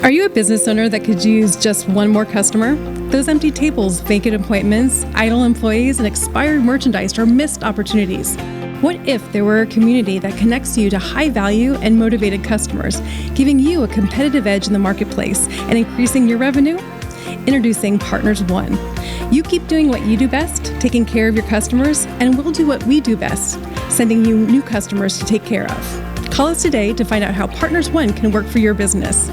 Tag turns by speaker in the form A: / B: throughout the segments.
A: Are you a business owner that could use just one more customer? Those empty tables, vacant appointments, idle employees, and expired merchandise are missed opportunities. What if there were a community that connects you to high-value and motivated customers, giving you a competitive edge in the marketplace and increasing your revenue? Introducing Partners One. You keep doing what you do best, taking care of your customers, and we'll do what we do best, sending you new customers to take care of. Call us today to find out how Partners One can work for your business.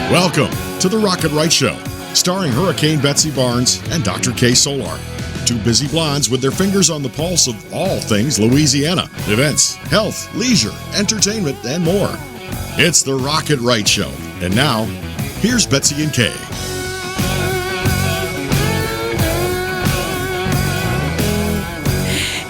B: Welcome to the Rocket Right Show, starring Hurricane Betsy Barnes and Dr. K. Solar. Two busy blondes with their fingers on the pulse of all things Louisiana. Events, health, leisure, entertainment, and more. It's the Rocket Right Show. And now, here's Betsy and Kay.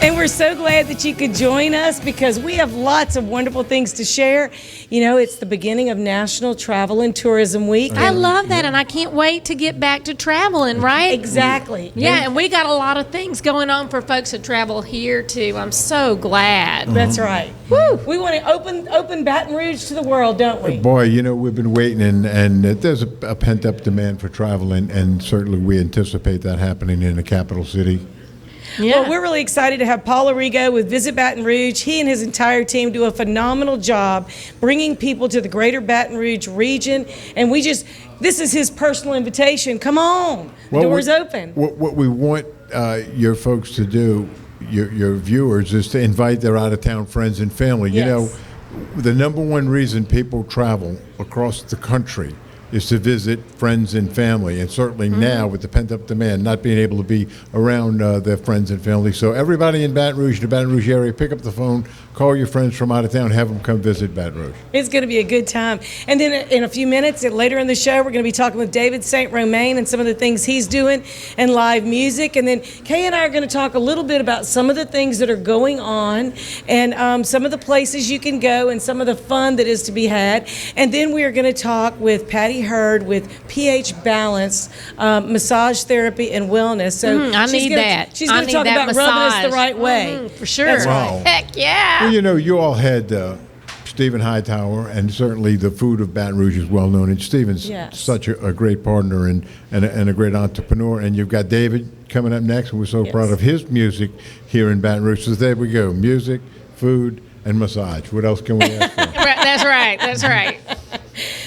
C: And we're so glad that you could join us because we have lots of wonderful things to share. You know, it's the beginning of National Travel and Tourism Week.
D: I love that, and I can't wait to get back to traveling, right?
C: Exactly.
D: Yeah, and we got a lot of things going on for folks that travel here, too. I'm so glad.
C: That's right. Woo! We want to open Baton Rouge to the world, don't we?
E: Boy, you know, we've been waiting, and there's a pent-up demand for travel, and certainly we anticipate that happening in the capital city.
C: Yeah. Well, we're really excited to have Paul Arrigo with Visit Baton Rouge. He and his entire team do a phenomenal job bringing people to the greater Baton Rouge region. And this is his personal invitation. Come on, the door's open.
E: What we want your folks to do, your viewers, is to invite their out-of-town friends and family.
C: Yes.
E: You know, the number one reason people travel across the country is to visit friends and family, and certainly now with the pent-up demand, not being able to be around their friends and family. So everybody in Baton Rouge, the Baton Rouge area, pick up the phone, call your friends from out of town, have them come visit Baton Rouge.
C: It's going to be a good time. And then in a few minutes, later in the show, we're going to be talking with David St. Romain and some of the things he's doing and live music. And then Kay and I are going to talk a little bit about some of the things that are going on and some of the places you can go and some of the fun that is to be had. And then we are going to talk with Patti Heard with pH Balance, massage therapy and wellness. So
D: I need that.
C: She's going to talk about
D: massage.
C: rubbing us the right way.
D: For sure.
C: That's
E: Wow.
C: right.
D: Heck yeah.
E: Well, you know, you all had Stephen Hightower, and certainly the food of Baton Rouge is well known. And Stephen's such a great partner and a great entrepreneur. And you've got David coming up next, and we're so proud of his music here in Baton Rouge. So there we go, music, food, and massage. What else can we ask for?
D: That's right. That's right.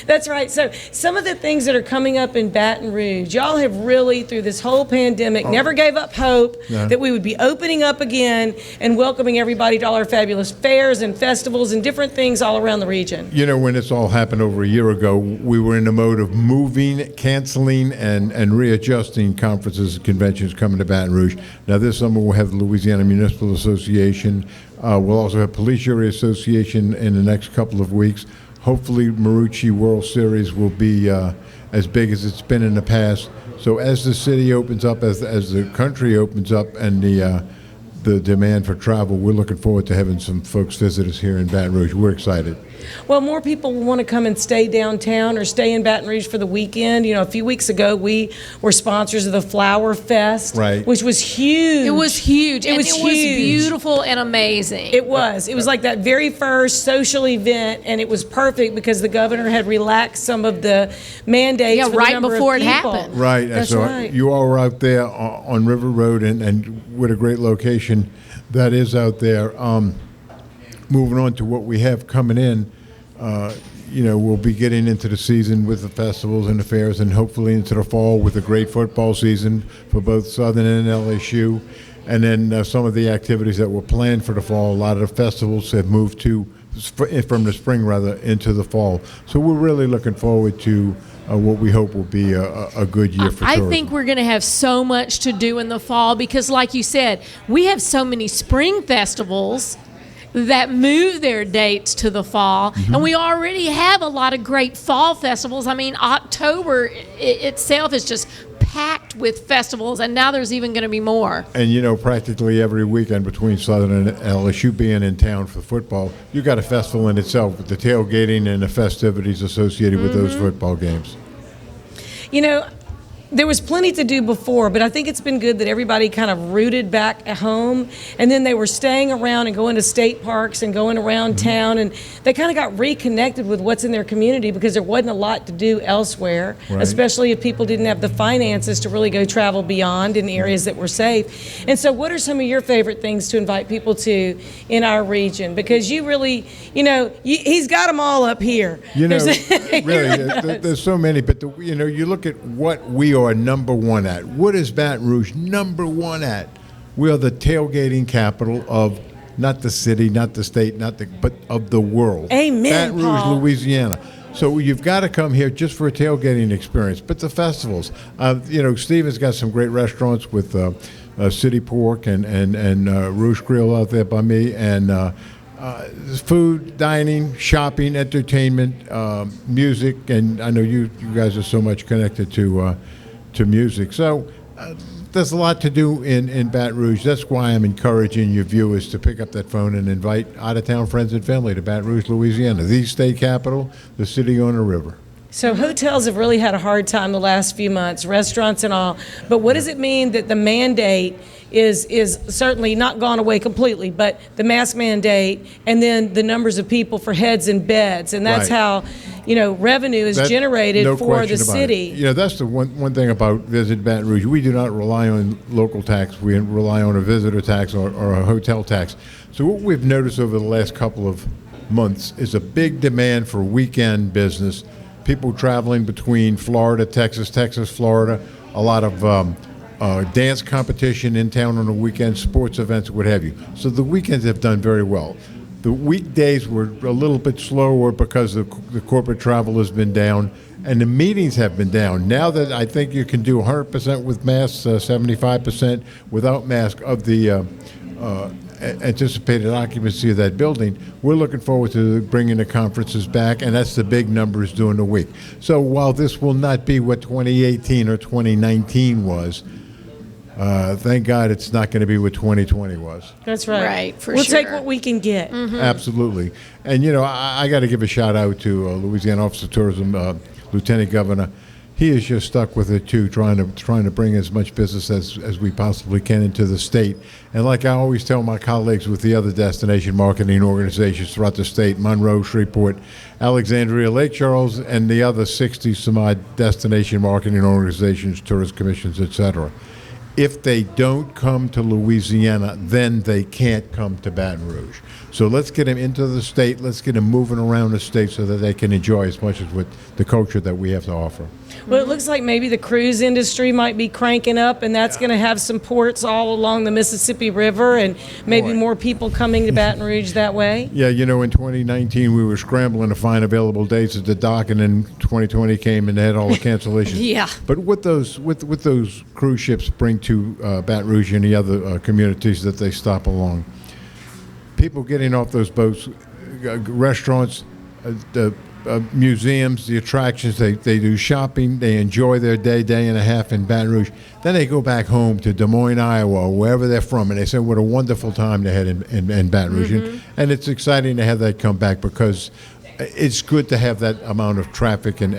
C: That's right. So some of the things that are coming up in Baton Rouge, y'all have really, through this whole pandemic, never gave up hope that we would be opening up again and welcoming everybody to all our fabulous fairs and festivals and different things all around the region.
E: You know, when this all happened over a year ago, we were in the mode of moving, canceling, and readjusting conferences and conventions coming to Baton Rouge. Now this summer we'll have the Louisiana Municipal Association. We'll also have Police Jury Association in the next couple of weeks. Hopefully, Marucci World Series will be as big as it's been in the past. So as the city opens up, as the country opens up, and the demand for travel, we're looking forward to having some folks visit us here in Baton Rouge. We're excited.
C: Well, more people will want to come and stay downtown or stay in Baton Rouge for the weekend. You know, a few weeks ago, we were sponsors of the Flower Fest, which was huge.
D: It was huge.
C: It was
D: beautiful and amazing.
C: It was. It was like that very first social event, and it was perfect because the governor had relaxed some of the mandates for
D: right
C: the number
D: before
C: of
D: it
C: people.
D: happened.
E: Right.
C: That's
E: so
C: right.
E: You all were out there on River Road, and what a great location that is out there. Moving on to what we have coming in, you know, we'll be getting into the season with the festivals and the fairs, and hopefully into the fall with a great football season for both Southern and LSU. And then some of the activities that were planned for the fall, a lot of the festivals have moved from the spring into the fall. So we're really looking forward to what we hope will be a good year for tourism.
D: I think we're going to have so much to do in the fall because, like you said, we have so many spring festivals that move their dates to the fall, and we already have a lot of great fall festivals. I mean, October itself is just packed with festivals, and now there's even going to be more.
E: And you know, practically every weekend between Southern and LSU being in town for football, you got a festival in itself with the tailgating and the festivities associated with those football games.
C: You know, there was plenty to do before, but I think it's been good that everybody kind of rooted back at home, and then they were staying around and going to state parks and going around town, and they kind of got reconnected with what's in their community because there wasn't a lot to do elsewhere, especially if people didn't have the finances to really go travel beyond in areas that were safe. And so what are some of your favorite things to invite people to in our region? Because you really, he's got them all up here.
E: Really, there's so many, but you look at what we are number one at. What is Baton Rouge number one at? We are the tailgating capital of not the city, not the state, but of the world.
C: Amen,
E: Baton Rouge,
C: Paul.
E: Louisiana. So you've got to come here just for a tailgating experience. But the festivals, Stephen's got some great restaurants with City Pork and Rouge Grill out there by me, and food, dining, shopping, entertainment, music, and I know you guys are so much connected to music. So there's a lot to do in Baton Rouge. That's why I'm encouraging your viewers to pick up that phone and invite out-of-town friends and family to Baton Rouge, Louisiana, the state capital, the city on a river.
C: So hotels have really had a hard time the last few months, restaurants and all. But what does it mean that the mandate is certainly not gone away completely, but the mask mandate and then the numbers of people for heads and beds, and that's how revenue is generated for the city.
E: That's the one thing about Visit Baton Rouge. We do not rely on local tax. We rely on a visitor tax or a hotel tax. So what we've noticed over the last couple of months is a big demand for weekend business. People traveling between Florida, Texas, Florida, a lot of dance competition in town on the weekends, sports events, what have you. So the weekends have done very well. The weekdays were a little bit slower because the corporate travel has been down, and the meetings have been down. Now that I think you can do 100% with masks, 75% without mask of the anticipated occupancy of that building, we're looking forward to bringing the conferences back, and that's the big numbers during the week. So while this will not be what 2018 or 2019 was, thank God it's not going to be what 2020 was.
C: That's right.
D: Right, for
C: we'll
D: sure.
C: take what we can get.
D: Mm-hmm.
E: Absolutely. And, I got to give a shout out to Louisiana Office of Tourism, Lieutenant Governor. He is just stuck with it too, trying to bring as much business as we possibly can into the state. And like I always tell my colleagues with the other destination marketing organizations throughout the state, Monroe, Shreveport, Alexandria, Lake Charles, and the other 60-some-odd destination marketing organizations, tourist commissions, etc. If they don't come to Louisiana, then they can't come to Baton Rouge. So let's get them into the state. Let's get them moving around the state so that they can enjoy as much as what the culture that we have to offer.
C: Well, it looks like maybe the cruise industry might be cranking up, and that's going to have some ports all along the Mississippi River, and maybe more people coming to Baton Rouge that way.
E: Yeah, in 2019 we were scrambling to find available dates at the dock, and then 2020 came and they had all the cancellations.
D: Yeah.
E: But what those cruise ships bring to Baton Rouge and the other communities that they stop along, people getting off those boats, restaurants, the museums, the attractions, they do shopping, they enjoy their day and a half in Baton Rouge. Then they go back home to Des Moines, Iowa, or wherever they're from, and they say what a wonderful time they had in Baton Rouge. Mm-hmm. And it's exciting to have that come back because it's good to have that amount of traffic and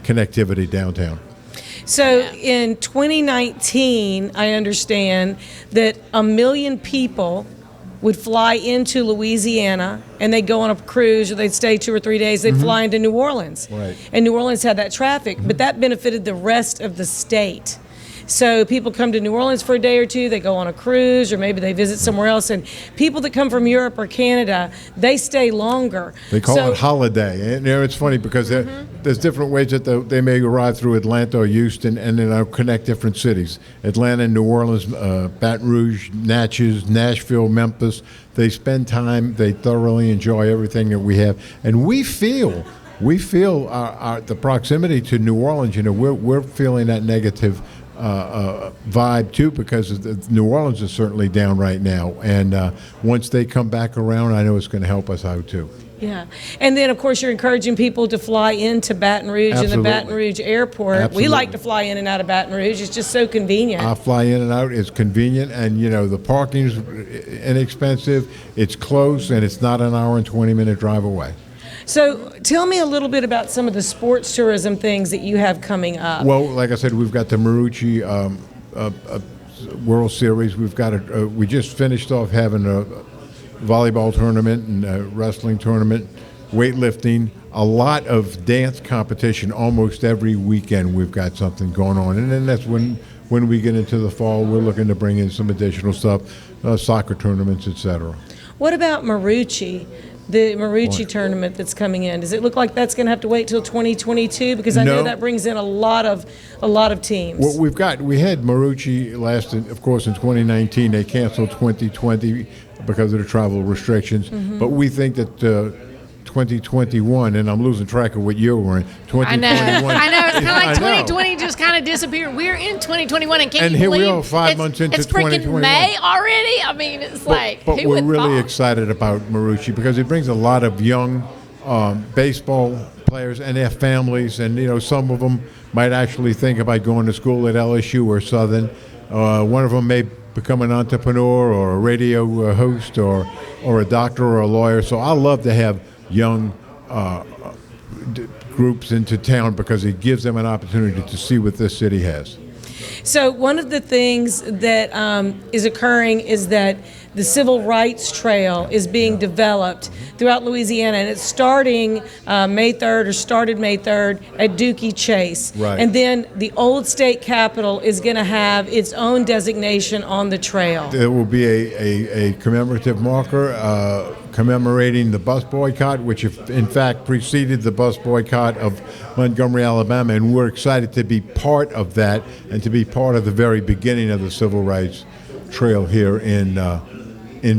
E: connectivity downtown.
C: So in 2019, I understand that 1 million people would fly into Louisiana, and they'd go on a cruise, or they'd stay 2 or 3 days. They'd fly into New Orleans.
E: Right.
C: And New Orleans had that traffic, but that benefited the rest of the state. So people come to New Orleans for a day or two, they go on a cruise, or maybe they visit somewhere else. And people that come from Europe or Canada, they stay longer.
E: They call it holiday. And it's funny because there's different ways that they may arrive through Atlanta or Houston, and then I'll connect different cities. Atlanta, New Orleans, Baton Rouge, Natchez, Nashville, Memphis. They spend time, they thoroughly enjoy everything that we have. And we feel the proximity to New Orleans. We're feeling that negative vibe too, because New Orleans is certainly down right now, and once they come back around, I know it's going to help us out too.
C: Yeah, and then of course you're encouraging people to fly into Baton Rouge and the Baton Rouge airport.
E: Absolutely.
C: We like to fly in and out of Baton Rouge. It's just so convenient.
E: I fly in and out. It's convenient, and the parking's inexpensive. It's close, and it's not an hour and 20-minute drive away.
C: So tell me a little bit about some of the sports tourism things that you have coming up.
E: Well, like I said, we've got the Marucci World Series. We've got we just finished off having a volleyball tournament and a wrestling tournament, weightlifting, a lot of dance competition. Almost every weekend we've got something going on, and then that's when we get into the fall, we're looking to bring in some additional stuff, soccer tournaments, etc.
C: What about Marucci? The Marucci tournament that's coming in. Does it look like that's going to have to wait till 2022? Because I know that brings in a lot of teams.
E: Well, we had Marucci last, of course, in 2019. They canceled 2020 because of the travel restrictions. Mm-hmm. But we think that 2021, and I'm losing track of what year we're in. 2021.
D: I know. It's kind of like 2020 just kind of disappeared. We're in 2021, and can you believe?
E: And here we are 5 months into 2021.
D: It's freaking May already. I mean, it's
E: but
D: who
E: we're
D: would
E: really
D: thought?
E: excited about Marucci because it brings a lot of young baseball players and their families, and some of them might actually think about going to school at LSU or Southern. One of them may become an entrepreneur or a radio host or a doctor or a lawyer. So I love to have young groups into town because it gives them an opportunity to see what this city has.
C: So one of the things that is occurring is that the Civil Rights Trail is being developed throughout Louisiana, and it's starting May 3rd or started May 3rd at Dookie Chase.
E: Right.
C: And then the old state capitol is going to have its own designation on the trail.
E: There will be a commemorative marker commemorating the bus boycott, which in fact preceded the bus boycott of Montgomery, Alabama, and we're excited to be part of that and to be part of the very beginning of the Civil Rights Trail here in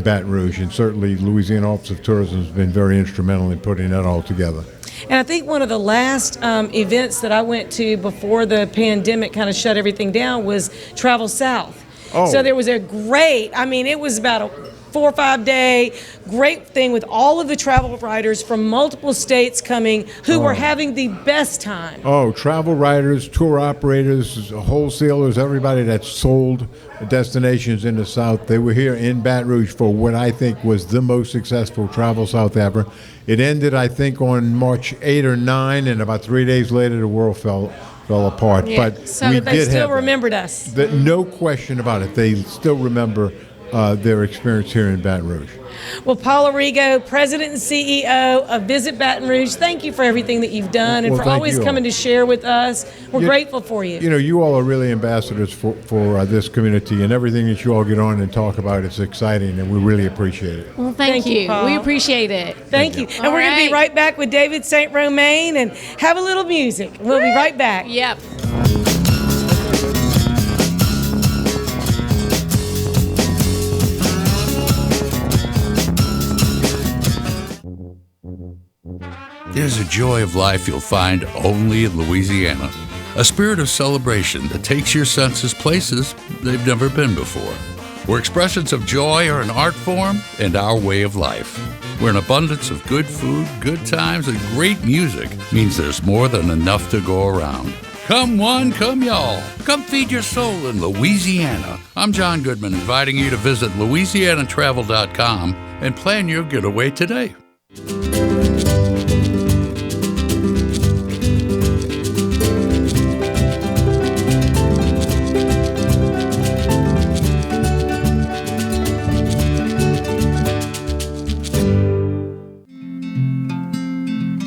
E: Baton Rouge, and certainly Louisiana Office of Tourism has been very instrumental in putting that all together.
C: And I think one of the last events that I went to before the pandemic kind of shut everything down was Travel South.
E: Oh.
C: So there was it was about a 4 or 5 day great thing with all of the travel writers from multiple states coming who were having the best time.
E: Oh, travel writers, tour operators, wholesalers, everybody that sold destinations in the South. They were here in Baton Rouge for what I think was the most successful Travel South ever. It ended, I think, on March 8 or 9, and about 3 days later the world fell apart.
C: Yeah.
E: But
C: so
E: we
C: they
E: did
C: still
E: have
C: remembered us.
E: no question about it. They still remember their experience here in Baton Rouge.
C: Well, Paul Arrigo, President and CEO of Visit Baton Rouge, thank you for everything that you've done and for always coming to share with us. We're grateful for you.
E: You all are really ambassadors for this community, and everything that you all get on and talk about is exciting, and we really appreciate it.
D: Well, thank you.
C: Paul.
D: We appreciate it.
C: Thank you. And we're going to be right back with David St. Romain and have a little music. We'll be right back.
D: Yep.
F: There's a joy of life you'll find only in Louisiana. A spirit of celebration that takes your senses places they've never been before. Where expressions of joy are an art form and our way of life. Where an abundance of good food, good times, and great music means there's more than enough to go around. Come one, come y'all. Come feed your soul in Louisiana. I'm John Goodman, inviting you to visit LouisianaTravel.com and plan your getaway today.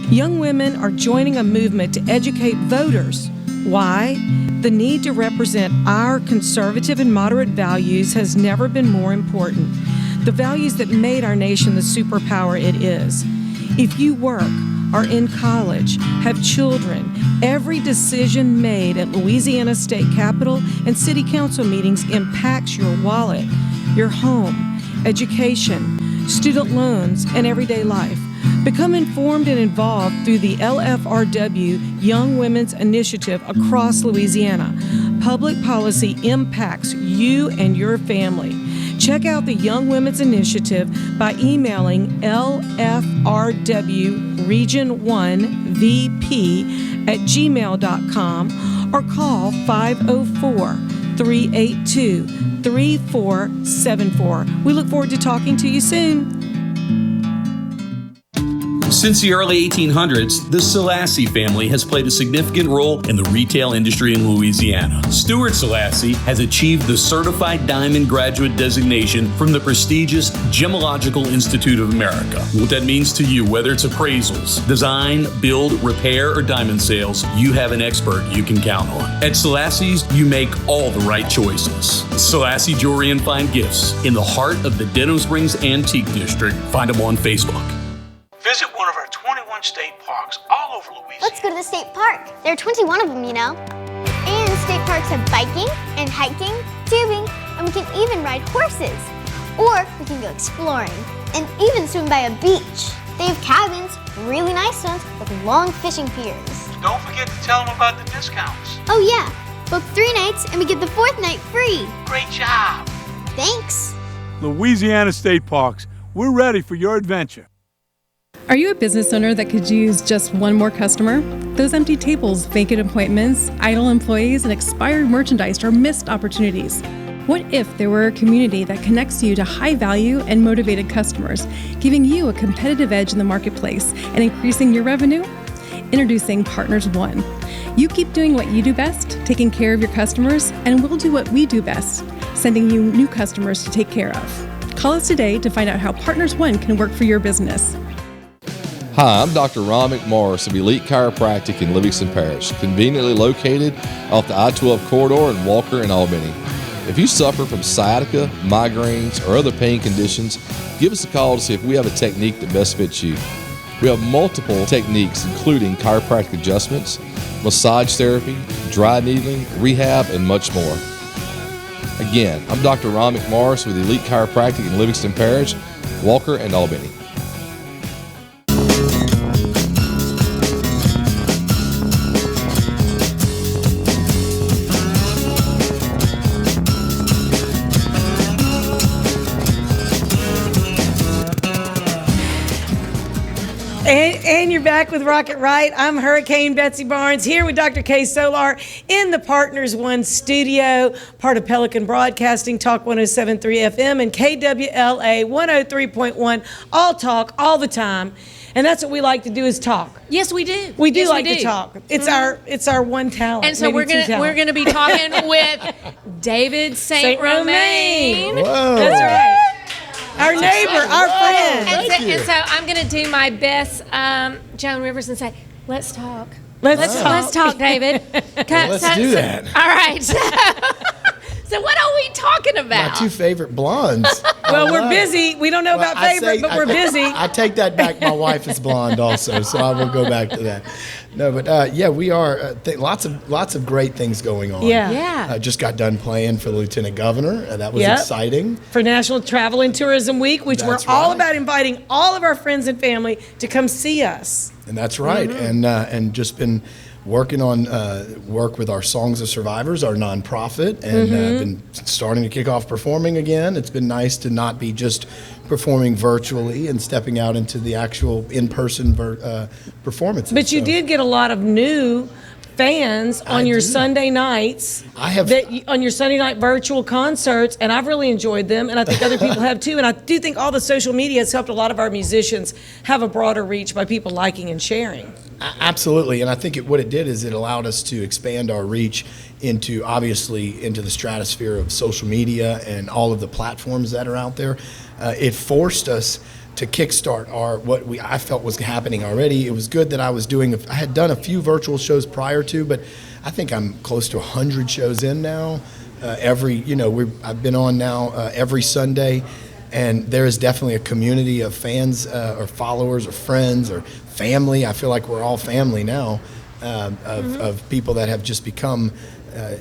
C: Young women are joining a movement to educate voters. Why? The need to represent our conservative and moderate values has never been more important. The values that made our nation the superpower it is. If you work, are in college, have children, every decision made at Louisiana State Capitol and City Council meetings impacts your wallet, your home, education, student loans, and everyday life. Become informed and involved through the LFRW Young Women's Initiative across Louisiana. Public policy impacts you and your family. Check out the Young Women's Initiative by emailing lfrw region1vp@gmail.com or call 504-382-3474. We look forward to talking to you soon.
G: Since the early 1800s, the Selassie family has played a significant role in the retail industry in Louisiana. Stuart Selassie has achieved the Certified Diamond Graduate designation from the prestigious Gemological Institute of America. What that means to you, whether it's appraisals, design, build, repair, or diamond sales, you have an expert you can count on. At Selassie's, you make all the right choices. Selassie Jewelry and Fine Gifts in the heart of the Denham Springs Antique District. Find them on Facebook.
H: Visit one of our 21 state parks all over Louisiana.
I: Let's go to the state park. There are 21 of them, you know. And state parks have biking and hiking, tubing, and we can even ride horses. Or we can go exploring and even swim by a beach. They have cabins, really nice ones, with long fishing piers.
H: Don't forget to tell them about the discounts.
I: Oh yeah, book 3 nights and we get the 4th night free.
H: Great job.
I: Thanks.
J: Louisiana State Parks, we're ready for your adventure.
A: Are you a business owner that could use just one more customer? Those empty tables, vacant appointments, idle employees, and expired merchandise are missed opportunities. What if there were a community that connects you to high-value and motivated customers, giving you a competitive edge in the marketplace and increasing your revenue? Introducing Partners One. You keep doing what you do best, taking care of your customers, and we'll do what we do best, sending you new customers to take care of. Call us today to find out how Partners One can work for your business.
K: Hi, I'm Dr. Romain of Elite Chiropractic in Livingston Parish, conveniently located off the I-12 corridor in Walker and Albany. If you suffer from sciatica, migraines, or other pain conditions, give us a call to see if we have a technique that best fits you. We have multiple techniques including chiropractic adjustments, massage therapy, dry needling, rehab, and much more. Again, I'm Dr. Romain with Elite Chiropractic in Livingston Parish, Walker, and Albany.
C: And you're back with Rocket Right. I'm Hurricane Betsy Barnes here with Dr. K. Solar in the Partners One studio, part of Pelican Broadcasting, Talk 107.3 FM and KWLA 103.1. All talk, all the time. And that's what we like to do is talk.
D: Yes, we do.
C: We do to talk. It's our one talent.
D: And so we're gonna be talking with David St. Romain.
E: Whoa.
C: That's right. Our neighbor, our friend.
D: And so I'm going to do my best, Joan Rivers, and say, let's talk.
C: Let's
D: talk, David.
L: Let's do that.
D: All right. So what are we talking about?
L: My 2 favorite blondes.
C: Well, we're busy. We don't know about favorite, but we're busy.
L: I take that back. My wife is blonde also, so I will go back to that. No, but yeah, we are lots of great things going on.
C: Yeah.
L: Just got done playing for the Lieutenant Governor. That was exciting.
C: For National Travel and Tourism Week, which
L: That's
C: we're all
L: right.
C: about inviting all of our friends and family to come see us.
L: And that's right. And just been working on work with our Songs of Survivors, our nonprofit, and been starting to kick off performing again. It's been nice to not be just performing virtually and stepping out into the actual in-person performances.
C: But you did get a lot of new fans on your Sunday nights. On your Sunday night virtual concerts, and I've really enjoyed them, and I think other people have too. And I do think all the social media has helped a lot of our musicians have a broader reach by people liking and sharing.
L: Absolutely, and I think what it did is it allowed us to expand our reach into the stratosphere of social media and all of the platforms that are out there. It forced us to kickstart I felt was happening already. It was good that I had done a few virtual shows prior to, but I think I'm close to 100 shows in now. I've been on now every Sunday, and there is definitely a community of fans or followers or friends or family. I feel like we're all family now of people that have just become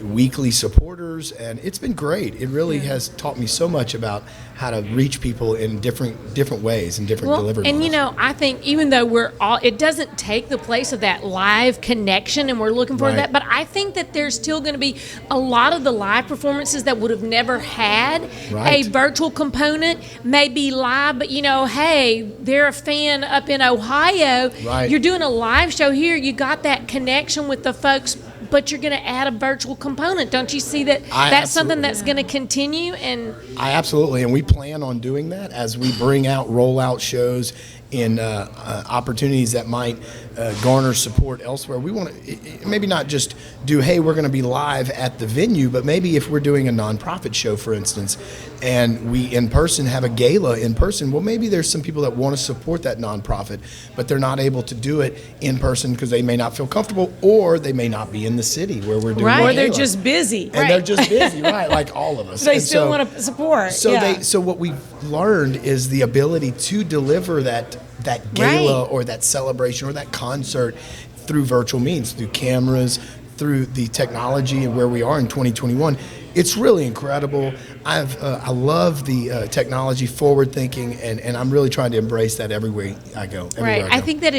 L: weekly supporters, and it's been great. It really has taught me so much about how to reach people in different ways and different delivery models.
D: And I think even though it doesn't take the place of that live connection, and we're looking for that, but I think that there's still going to be a lot of the live performances that would have never had a virtual component, maybe live, but hey, they're a fan up in Ohio.
L: Right.
D: You're doing a live show here. You got that connection with the folks, but you're going to add a virtual component. Don't you see that that's something that's going to continue? And
L: absolutely, and we plan on doing that as we roll out shows in opportunities that might garner support elsewhere. We want to maybe not just do, hey, we're going to be live at the venue, but maybe if we're doing a nonprofit show, for instance, and we in person have a gala in person, well, maybe there's some people that want to support that nonprofit, but they're not able to do it in person because they may not feel comfortable, or they may not be in the city where we're doing
C: right.
L: the
C: Or they're
L: gala.
C: just busy.
L: And they're just busy, right, like all of us.
C: So they
L: And
C: still want to support.
L: So what we've learned is the ability to deliver that gala or that celebration or that concert through virtual means, through cameras, through the technology and where we are in 2021. It's really incredible. I love the technology, forward thinking, and I'm really trying to embrace that everywhere I go.
D: I think that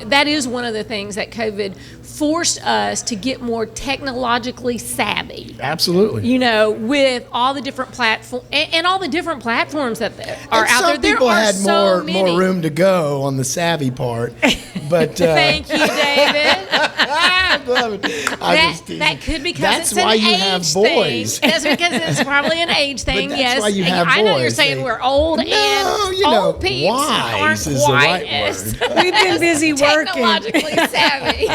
D: that is one of the things that COVID forced us to get more technologically savvy.
L: Absolutely.
D: You know, with all the different platforms and all the different platforms that are out there.
L: Some people had
D: so
L: more room to go on the savvy part, but
D: thank you, David.
L: I love it.
D: That could be because
L: that's
D: it's
L: why
D: an
L: you
D: age
L: have
D: thing.
L: boys.
D: That's because it's probably an age thing.
L: But that's
D: yes,
L: why you have
D: I know you're
L: boys.
D: saying we're old and old peeps
L: wise
D: aren't
L: is the
D: quite
L: right
D: as
L: word.
C: We've been busy working.
D: technologically savvy.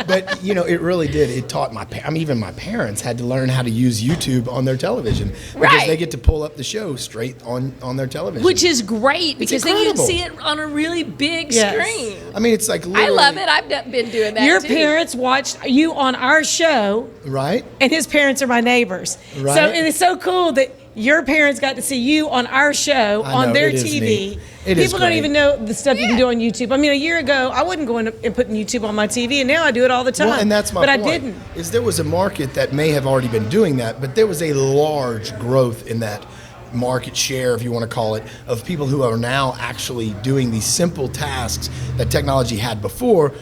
L: But it really did. It taught even my parents had to learn how to use YouTube on their television because they get to pull up the show straight on their television,
D: Which is great because then you can
L: incredible.
D: see it on a really big
C: Yes.
D: screen.
L: I mean, it's like
D: I
L: literally,
D: love it. I've been doing that
C: Your
D: too.
C: parents watched you on our show,
L: right?
C: and his parents are my neighbors.
L: Right.
C: So it is so cool that your parents got to see you on our show
L: I
C: on
L: know,
C: their
L: it is
C: TV.
L: neat. It is
C: People don't
L: great.
C: even know the stuff you can do on YouTube. I mean, a year ago, I wouldn't go in and putting YouTube on my TV, and now I do it all the time.
L: Well, and that's my
C: but
L: point.
C: I didn't.
L: Is there was a market that may have already been doing that, but there was a large growth in that market share, if you want to call it, of people who are now actually doing these simple tasks that technology had before.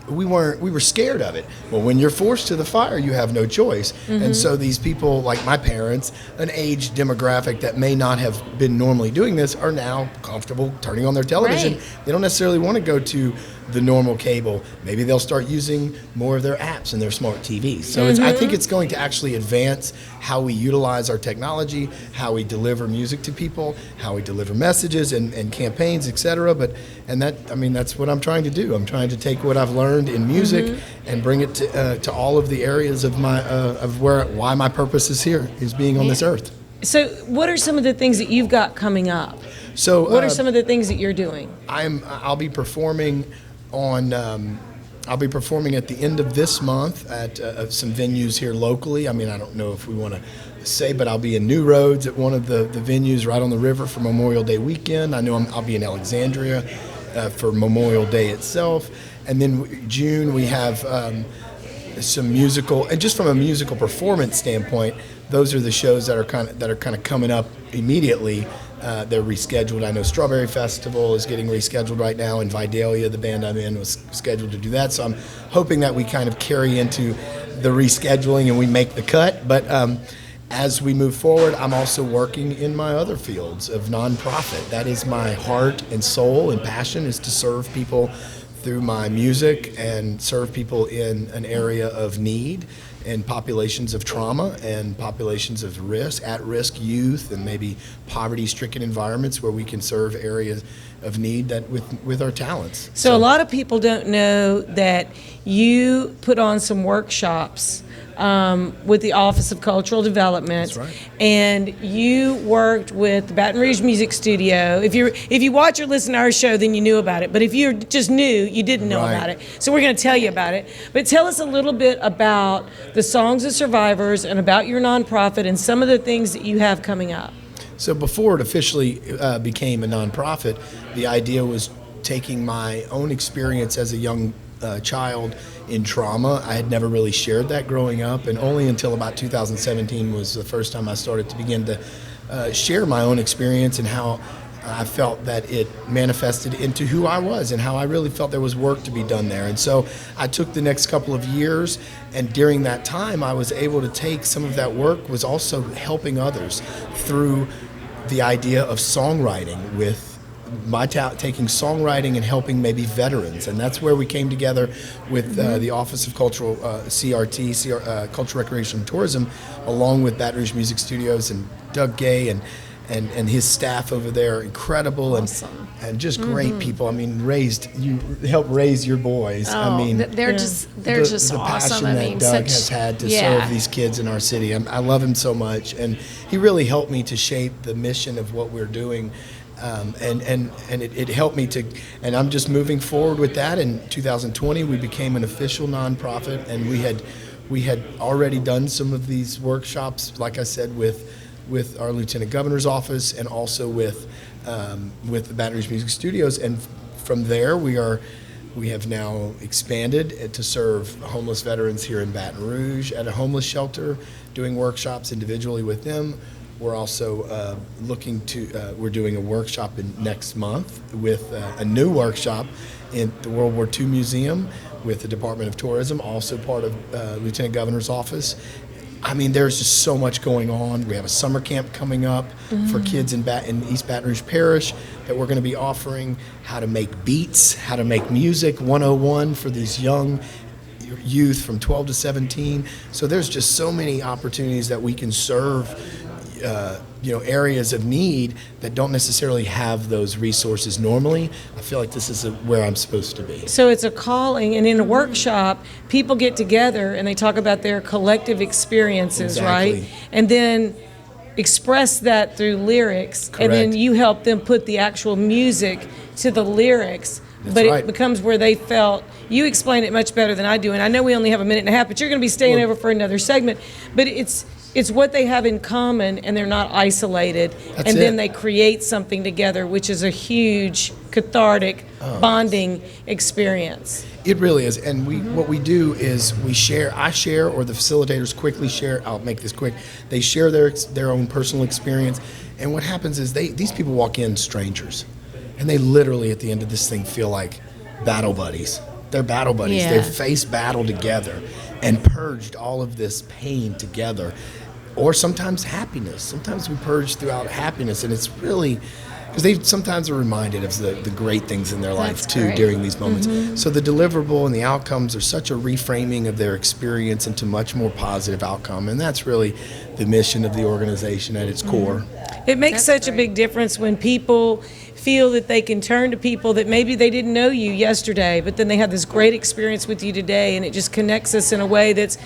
L: We were scared of it. Well, when you're forced to the fire, you have no choice. And so these people, like my parents, an age demographic that may not have been normally doing this, are now comfortable turning on their television.
D: Right.
L: They don't necessarily want to go to the normal cable. Maybe they'll start using more of their apps in their smart TVs. So I think it's going to actually advance how we utilize our technology, how we deliver music to people, how we deliver messages and campaigns, etc. That's what I'm trying to do. I'm trying to take what I've learned in music and bring it to all of the areas of my why my purpose is here, is being on this earth.
C: So, what are some of the things that you've got coming up?
L: So,
C: What are some of the things that you're doing?
L: I'll be performing I'll be performing at the end of this month at some venues here locally. I mean, I don't know if we want to say, but I'll be in New Roads at one of the venues right on the river for Memorial Day weekend. I know I'll be in Alexandria for Memorial Day itself. And then June we have some musical, and just from a musical performance standpoint, those are the shows that are kind of coming up immediately. They're rescheduled. I know Strawberry Festival is getting rescheduled right now, and Vidalia, the band I'm in, was scheduled to do that. So I'm hoping that we kind of carry into the rescheduling and we make the cut. But as we move forward, I'm also working in my other fields of nonprofit. That is my heart and soul and passion, is to serve people through my music and serve people in an area of need and populations of trauma and populations of at-risk youth, and maybe poverty-stricken environments where we can serve areas of need that with our talents.
C: So a lot of people don't know that you put on some workshops with the Office of Cultural Development.
L: That's right.
C: And you worked with the Baton Rouge Music Studio. If you watch or listen to our show, then you knew about it. But if you're just new, you didn't know about it. So we're going to tell you about it. But tell us a little bit about the Songs of Survivors and about your nonprofit and some of the things that you have coming up.
L: So before it officially became a nonprofit, the idea was taking my own experience as a young child in trauma. I had never really shared that growing up, and only until about 2017 was the first time I started to begin to share my own experience and how I felt that it manifested into who I was and how I really felt there was work to be done there. And so I took the next couple of years, and during that time I was able to take some of that work, was also helping others through the idea of songwriting, with my taking songwriting and helping maybe veterans. And that's where we came together with the Office of Cultural Cultural Recreation and Tourism, along with Baton Rouge Music Studios and Doug Gay, and his staff over there, incredible.
D: Awesome.
L: And just great people. I mean, you helped raise your boys. I mean,
D: they're just
L: the
D: awesome.
L: passion that Doug has had to serve these kids in our city. I love him so much, and he really helped me to shape the mission of what we're doing. And it helped me to, and I'm just moving forward with that. In 2020, we became an official nonprofit, and we had already done some of these workshops, like I said, with our Lieutenant Governor's office, and also with the Baton Rouge Music Studios. And from there, we have now expanded to serve homeless veterans here in Baton Rouge at a homeless shelter, doing workshops individually with them. We're also we're doing a workshop next month with a new workshop in the World War II Museum with the Department of Tourism, also part of Lieutenant Governor's office. I mean, there's just so much going on. We have a summer camp coming up for kids in East Baton Rouge Parish that we're going to be offering how to make beats, how to make music 101 for these young youth from 12 to 17. So there's just so many opportunities that we can serve areas of need that don't necessarily have those resources normally. I feel like this is where I'm supposed to be.
C: So it's a calling, and in a workshop, people get together and they talk about their collective experiences,
L: Exactly.
C: right? And then express that through lyrics,
L: Correct.
C: and then you help them put the actual music to the lyrics. But
L: right.
C: It becomes where they felt. You explain it much better than I do, and I know we only have a minute and a half, but you're going to be staying over for another segment. But it's what they have in common, and they're not isolated.
L: That's
C: and then
L: it.
C: they create something together, which is a huge cathartic bonding experience.
L: It really is. And what we do is I share, or the facilitators quickly share. I'll make this quick. They share their own personal experience. And what happens is these people walk in strangers, and they literally at the end of this thing feel like battle buddies. They're battle buddies.
C: Yeah.
L: They've faced battle together and purged all of this pain together. Or sometimes happiness. Sometimes we purge throughout happiness, and it's really because they sometimes are reminded of the great things in their life
D: That's
L: too
D: great.
L: during these moments. So the deliverable and the outcomes are such a reframing of their experience into much more positive outcome, and that's really the mission of the organization at its core.
C: It makes such a big difference when people feel that they can turn to people that maybe they didn't know you yesterday, but then they have this great experience with you today, and it just connects us in a way that's,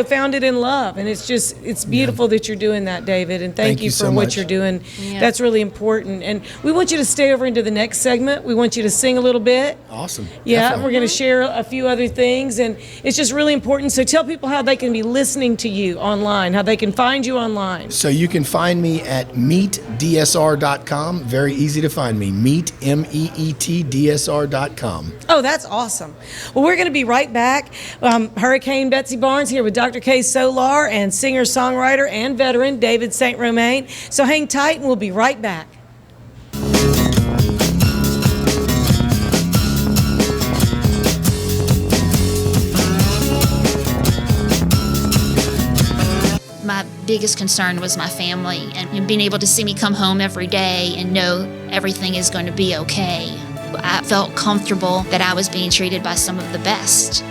C: founded in love. And it's beautiful that you're doing that, David, and thank you for
L: so
C: what
L: much.
C: you're doing.
D: Yeah.
C: That's really important. And we want you to stay over into the next segment. We want you to sing a little bit.
L: Awesome.
C: Yeah,
L: Definitely.
C: we're going to share a few other things, and it's just really important. So tell people how they can be listening to you online, how they can find you online.
L: So you can find me at meetdsr.com. Very easy to find me. meetdsr.com.
C: Oh, that's awesome. Well, we're going to be right back. Hurricane Betsy Barnes here with Dr. K. Solar and singer-songwriter and veteran David St. Romain. So hang tight, and we'll be right back.
M: My biggest concern was my family and being able to see me come home every day and know everything is going to be okay. I felt comfortable that I was being treated by some of the best.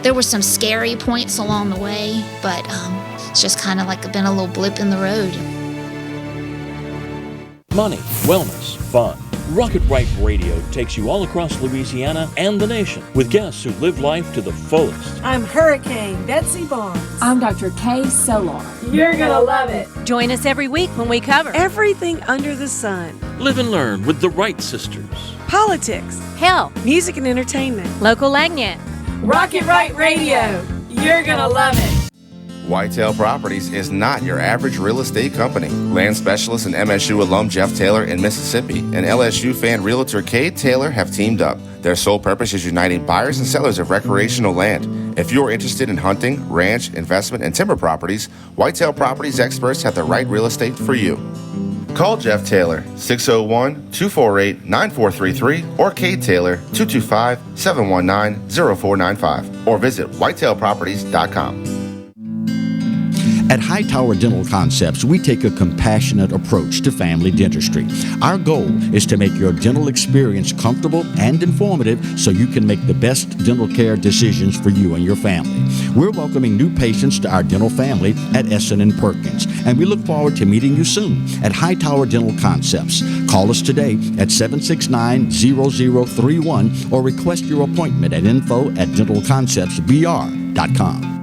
M: There were some scary points along the way, but it's just kind of like been a little blip in the road.
N: Money, wellness, fun. Rocket Right Radio takes you all across Louisiana and the nation with guests who live life to the fullest.
C: I'm Hurricane Betsy Barnes.
O: I'm Dr. K. Solar.
C: You're going to love it.
O: Join us every week when we cover
C: Everything under the sun.
N: Live and learn with the Wright sisters.
C: Politics.
O: health,
C: Music and entertainment.
O: local agnet.
C: Rocket Right Radio. You're going to love it.
P: Whitetail Properties is not your average real estate company. Land specialist and MSU alum Jeff Taylor in Mississippi and LSU fan realtor Cade Taylor have teamed up. Their sole purpose is uniting buyers and sellers of recreational land. If you're interested in hunting, ranch, investment, and timber properties, Whitetail Properties experts have the right real estate for you. Call Jeff Taylor, 601-248-9433, or Cade Taylor, 225-719-0495, or visit whitetailproperties.com.
Q: At Hightower Dental Concepts, we take a compassionate approach to family dentistry. Our goal is to make your dental experience comfortable and informative so you can make the best dental care decisions for you and your family. We're welcoming new patients to our dental family at Essen & Perkins, and we look forward to meeting you soon at Hightower Dental Concepts. Call us today at 769-0031 or request your appointment at info@dentalconceptsbr.com.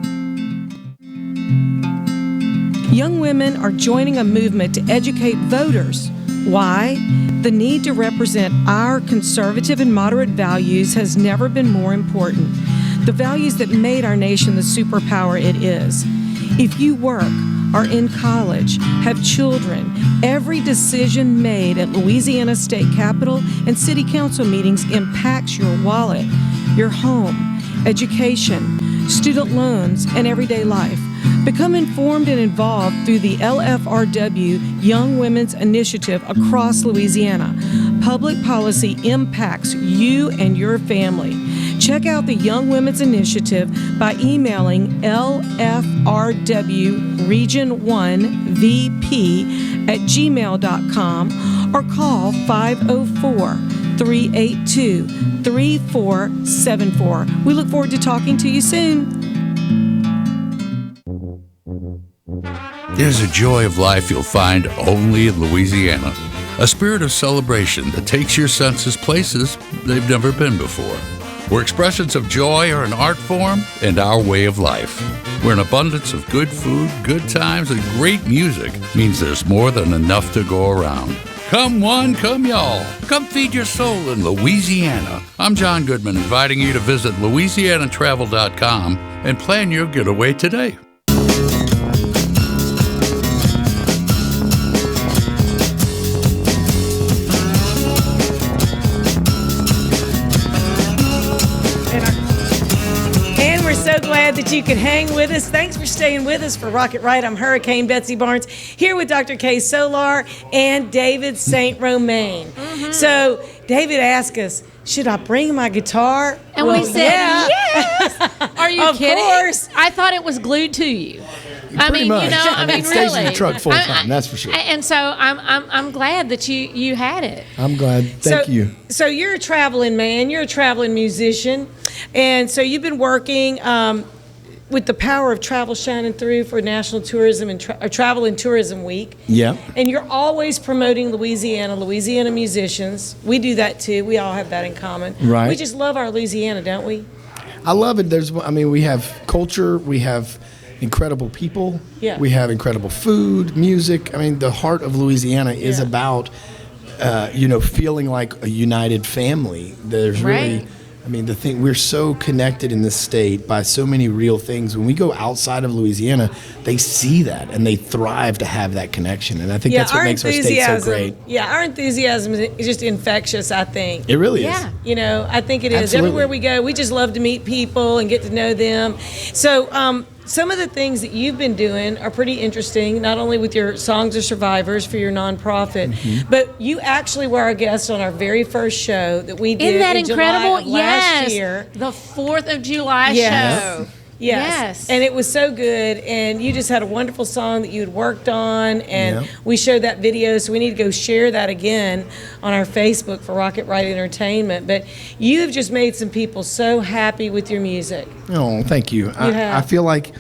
C: Young women are joining a movement to educate voters. Why? The need to represent our conservative and moderate values has never been more important. The values that made our nation the superpower it is. If you work, are in college, have children, every decision made at Louisiana State Capitol and City Council meetings impacts your wallet, your home, education, student loans, and everyday life. Become informed and involved through the LFRW Young Women's Initiative across Louisiana. Public policy impacts you and your family. Check out the Young Women's Initiative by emailing lfrw region1vp@gmail.com or call 504-382-3474. We look forward to talking to you soon.
F: There's a joy of life you'll find only in Louisiana. A spirit of celebration that takes your senses places they've never been before. Where expressions of joy are an art form and our way of life. Where an abundance of good food, good times, and great music means there's more than enough to go around. Come one, come y'all. Come feed your soul in Louisiana. I'm John Goodman, inviting you to visit LouisianaTravel.com and plan your getaway today.
C: So glad that you could hang with us. Thanks for staying with us for Rocket Right. I'm Hurricane Betsy Barnes here with Dr. Kay Solar and David St. Romain. So David asked us, should I bring my guitar?
D: And we said, yes. Are you kidding?
C: Of course.
D: I thought it was glued to you.
L: Pretty much.
D: It
L: stays
D: really.
L: in the truck full time, that's for sure.
D: And so I'm glad that you had it.
L: I'm glad. Thank you.
C: So you're a traveling man. You're a traveling musician. And so you've been working with the power of travel shining through for National Tourism and Travel and Tourism Week.
L: Yeah.
C: And you're always promoting Louisiana musicians. We do that too. We all have that in common.
L: Right.
C: We just love our Louisiana, don't we?
L: I love it. We have culture. We have incredible people.
C: Yeah.
L: We have incredible food, music. I mean, the heart of Louisiana is about, feeling like a united family. There's really, we're so connected in this state by so many real things. When we go outside of Louisiana, they see that and they thrive to have that connection. And I think that's what makes our state so great.
C: Yeah, our enthusiasm is just infectious, I think.
L: It really is.
C: Yeah. I think it is.
L: Absolutely.
C: Everywhere we go, we just love to meet people and get to know them. So, some of the things that you've been doing are pretty interesting, not only with your Songs of Survivors for your nonprofit, but you actually were our guest on our very first show that we did
D: Isn't that
C: in
D: incredible?
C: July of last year.
D: The 4th of July show.
C: Yes. And it was so good. And you just had a wonderful song that you had worked on. And we showed that video. So we need to go share that again on our Facebook for Rocket Right Entertainment. But you have just made some people so happy with your music.
L: Oh, thank you. I feel like,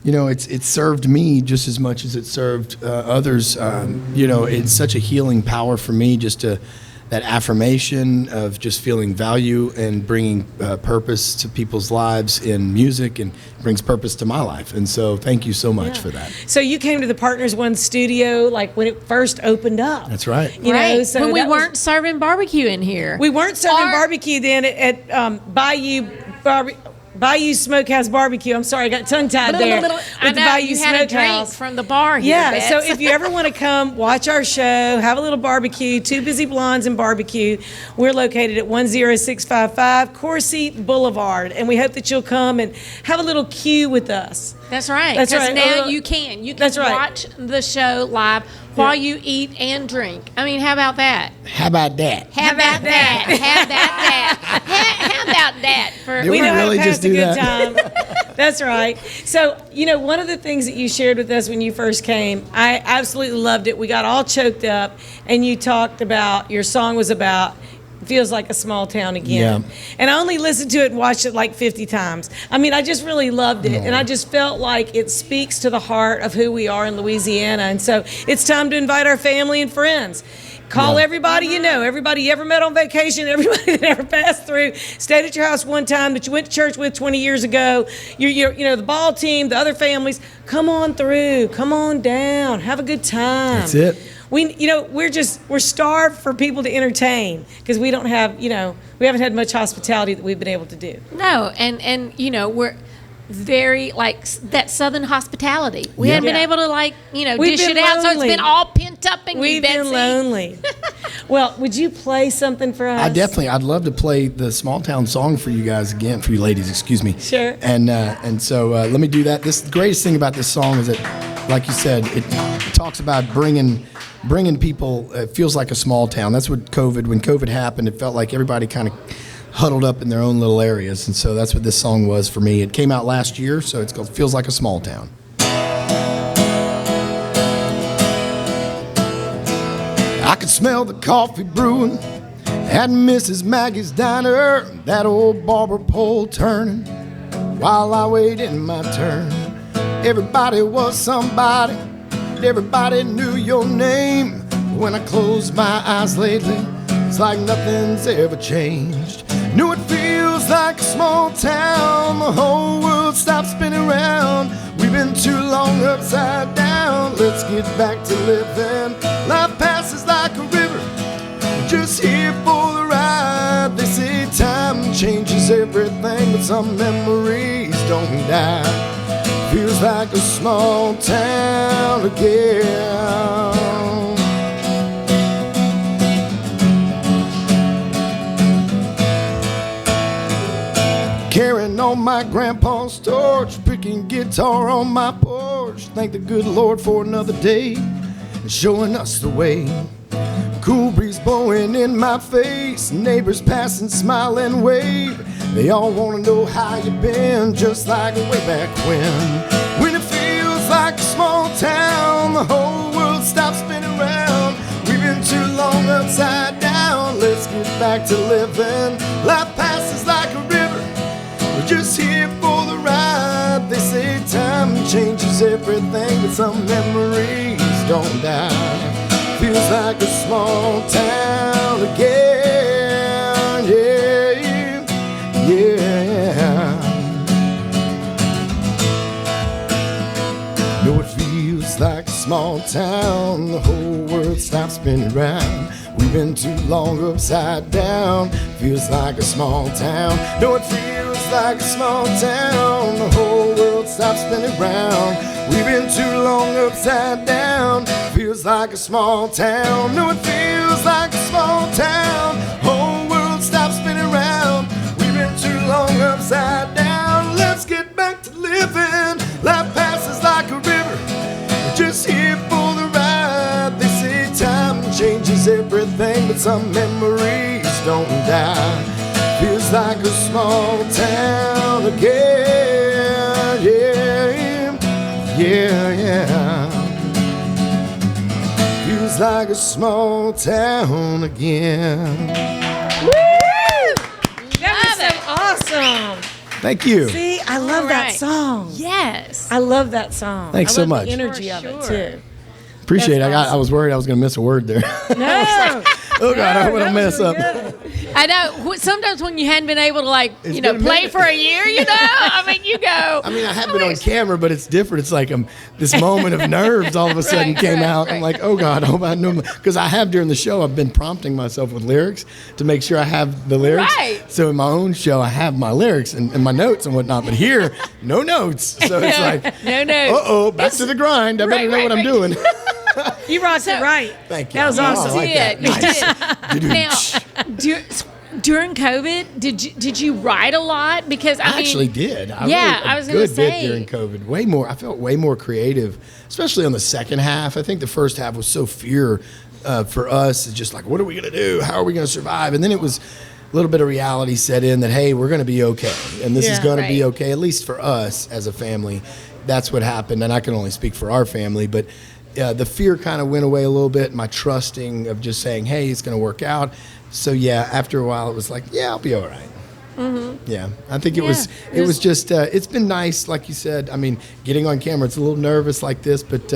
L: it's served me just as much as it served others. It's such a healing power for me just to that affirmation of just feeling value and bringing purpose to people's lives in music, and brings purpose to my life. And so thank you so much for that.
C: So you came to the Partners One studio like when it first opened up.
L: That's right.
C: You know, so
D: when we weren't serving barbecue in here.
C: We weren't serving barbecue then at Bayou Smokehouse Barbecue. I'm sorry, I got tongue-tied there.
D: I know, you had a drink from the bar here.
C: Yeah,
D: Beth.
C: so if you ever want to come watch our show, have a little barbecue, Two Busy Blondes and Barbecue, we're located at 10655 Coursey Boulevard, and we hope that you'll come and have a little cue with us.
D: That's right.
C: That's
D: Because
C: right.
D: now you can. You can watch the show live while you eat and drink. I mean, how about that?
L: How about that?
D: How about that? How about that? How about that?
L: Did we really just do that?
C: That's right. So, one of the things that you shared with us when you first came, I absolutely loved it. We got all choked up, and you talked about, your song was about, feels like a small town again.
L: Yeah.
C: And I only listened to it and watched it like 50 times. I mean, I just really loved it. And I just felt like it speaks to the heart of who we are in Louisiana. And so it's time to invite our family and friends. Call everybody you know, everybody you ever met on vacation, everybody that ever passed through, stayed at your house one time that you went to church with 20 years ago, the ball team, the other families. Come on through, come on down, have a good time.
L: That's it.
C: We're starved for people to entertain because we don't have, we haven't had much hospitality that we've been able to do.
D: No, and we're very like that Southern hospitality. We haven't been able to
C: We've
D: dish
C: been
D: it out, so it's
C: lonely.
D: been all pent up in you,
C: We've
D: Betsy.
C: been lonely. Well, would you play something for us?
L: I'd love to play the small town song for you guys again, for you ladies, excuse me.
C: Sure.
L: And so let me do that. The greatest thing about this song is that, like you said, it talks about bringing people. It feels like a small town. That's what when COVID happened, it felt like everybody kind of huddled up in their own little areas, and so that's what this song was for me. It came out last year, so it's called Feels Like a Small Town. I could smell the coffee brewing at Mrs. Maggie's diner, that old barber pole turning while I waited my turn. Everybody was somebody, everybody knew your name. When I close my eyes lately, it's like nothing's ever changed. Knew it feels like a small town. The whole world stops spinning around. We've been too long upside down. Let's get back to living. Life passes like a river. We're just here for the ride. They say time changes everything, but some memories don't die. Feels like a small town again. Carrying on my grandpa's torch, picking guitar on my porch. Thank the good Lord for another day and showing us the way. Cool breeze blowing in my face, neighbors passing, smile and wave. They all want to know how you been, just like way back when. When it feels like a small town, the whole world stops spinning around. We've been too long upside down. Let's get back to living. Life passes like a river. We're just here for the ride. They say time changes everything, but some memories don't die. Feels like a small town again. Yeah, yeah. No, it feels like a small town. The whole world stops spinning round. We've been too long upside down. Feels like a small town. No, it feels like a small town. The whole world stops spinning round. We've been too long upside down. Feels like a small town. No, it feels like a small town. Whole world stops spinning round. We've been too long upside down. Let's get back to living. Life passes like a river. We're just here for the ride. They say time changes everything, but some memories don't die. Feels like a small town again. Yeah, yeah, yeah. Feels like a small town again.
C: Woo! That was so awesome.
L: Thank you.
C: See, I love that song.
D: Yes.
C: I love that song.
L: Thanks
C: I
L: so
C: love
L: much.
C: The energy of it too.
L: Appreciate it.
C: That's
L: I was worried I was going to miss a word there.
C: No.
L: Oh, God, I hope I don't mess up.
D: I know. Sometimes when you hadn't been able to play for a year, I mean, you go.
L: I mean, I have been on camera, but it's different. It's like this moment of nerves all of a sudden came out. I'm like, oh, God, I hope I know. Because I have during the show, I've been prompting myself with lyrics to make sure I have the lyrics.
D: Right.
L: So in my own show, I have my lyrics and my notes and whatnot. But here, no notes. So it's like,
D: no notes.
L: Uh-oh, back to the grind. I better know what I'm doing.
C: You rocked it right.
L: Thank you.
C: That was awesome.
L: I like that.
D: You did.
L: Nice.
D: Now, during COVID, did you write a lot? Because I
L: actually did.
D: I was going to say.
L: Good bit during COVID. Way more. I felt way more creative, especially on the second half. I think the first half was so fear for us. It's just like, what are we going to do? How are we going to survive? And then it was little bit of reality set in that, hey, we're going to be okay. And this is going to be
C: Right.
L: okay, at least for us as a family. That's what happened. And I can only speak for our family, but the fear kind of went away a little bit. My trusting of just saying, hey, it's going to work out. So yeah, after a while it was like, yeah, I'll be all right.
C: Mm-hmm.
L: Yeah, I think it was just, it's been nice, like you said. I mean, getting on camera, it's a little nervous like this, but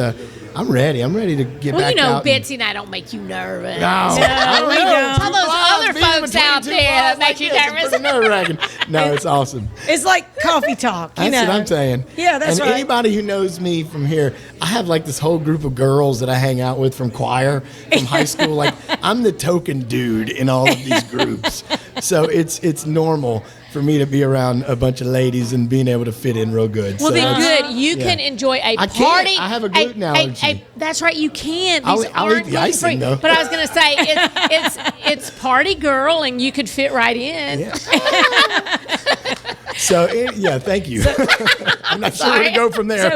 L: I'm ready. I'm ready to get
D: Well,
L: back
D: you know,
L: out.
D: Betsy and I don't make you nervous.
L: No, I don't know.
D: All those other folks out there that make you nervous.
L: Nerve-wracking. No, it's awesome.
C: It's like coffee talk. You
L: That's
C: know.
L: what I'm saying.
C: Yeah, that's
L: and
C: right.
L: anybody who knows me from here, I have like this whole group of girls that I hang out with from choir, from high school. Like I'm the token dude in all of these groups. So it's normal for me to be around a bunch of ladies and being able to fit in real good.
D: Well,
L: so
D: then good. You can enjoy a
L: I
D: party.
L: can't. I have a gluten allergy.
D: That's right. You can.
L: I'll
D: These
L: eat
D: aren't
L: the icing,
D: gluten-free.
L: though.
D: But I was going to say it's party girl, and you could fit right in.
L: Yeah. So thank you. I'm not sure where to go from there.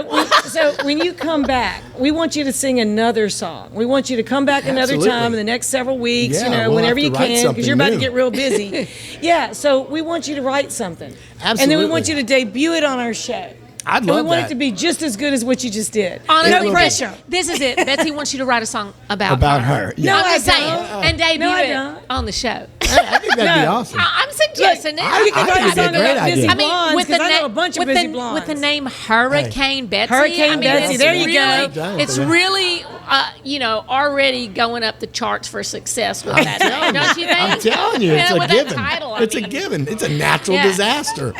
C: So when you come back, we want you to sing another song. We want you to come back another
L: Absolutely.
C: time in the next several weeks,
L: Yeah, we'll
C: whenever
L: have
C: you
L: to write
C: can,
L: something
C: because you're about to
L: new.
C: get real busy. Yeah, so we want you to write something. And then we
L: Absolutely.
C: want you to debut it on our show.
L: I'd
C: And
L: love
C: we want
L: that.
C: it to be just as good as what you just did.
D: Honestly,
C: no pressure.
D: This is it. Betsy wants you to write a song about
L: her.
C: Yeah. No,
D: I'm just
C: I
D: saying,
C: don't.
D: and debut
C: No, I
D: it
C: don't.
D: on the show.
L: I think that'd be
C: No.
L: awesome.
D: I'm suggesting it.
C: You can
L: I
C: write a
L: think that'd
C: song
L: be a great
C: about busy
L: idea.
D: I mean,
C: blondes,
D: with the
C: 'cause I know
D: na-
C: a bunch of
D: with
C: busy
D: the
C: blondes.
D: with the name Hurricane Betsy.
C: Hurricane
D: I mean,
C: Betsy,
D: it's
C: there you
D: really,
C: go.
D: It's really, already going up the charts for success with that name, don't you think?
L: I'm telling you, it's a
D: with that
L: given.
D: title,
L: It's a given. It's a natural
D: Yeah.
L: disaster.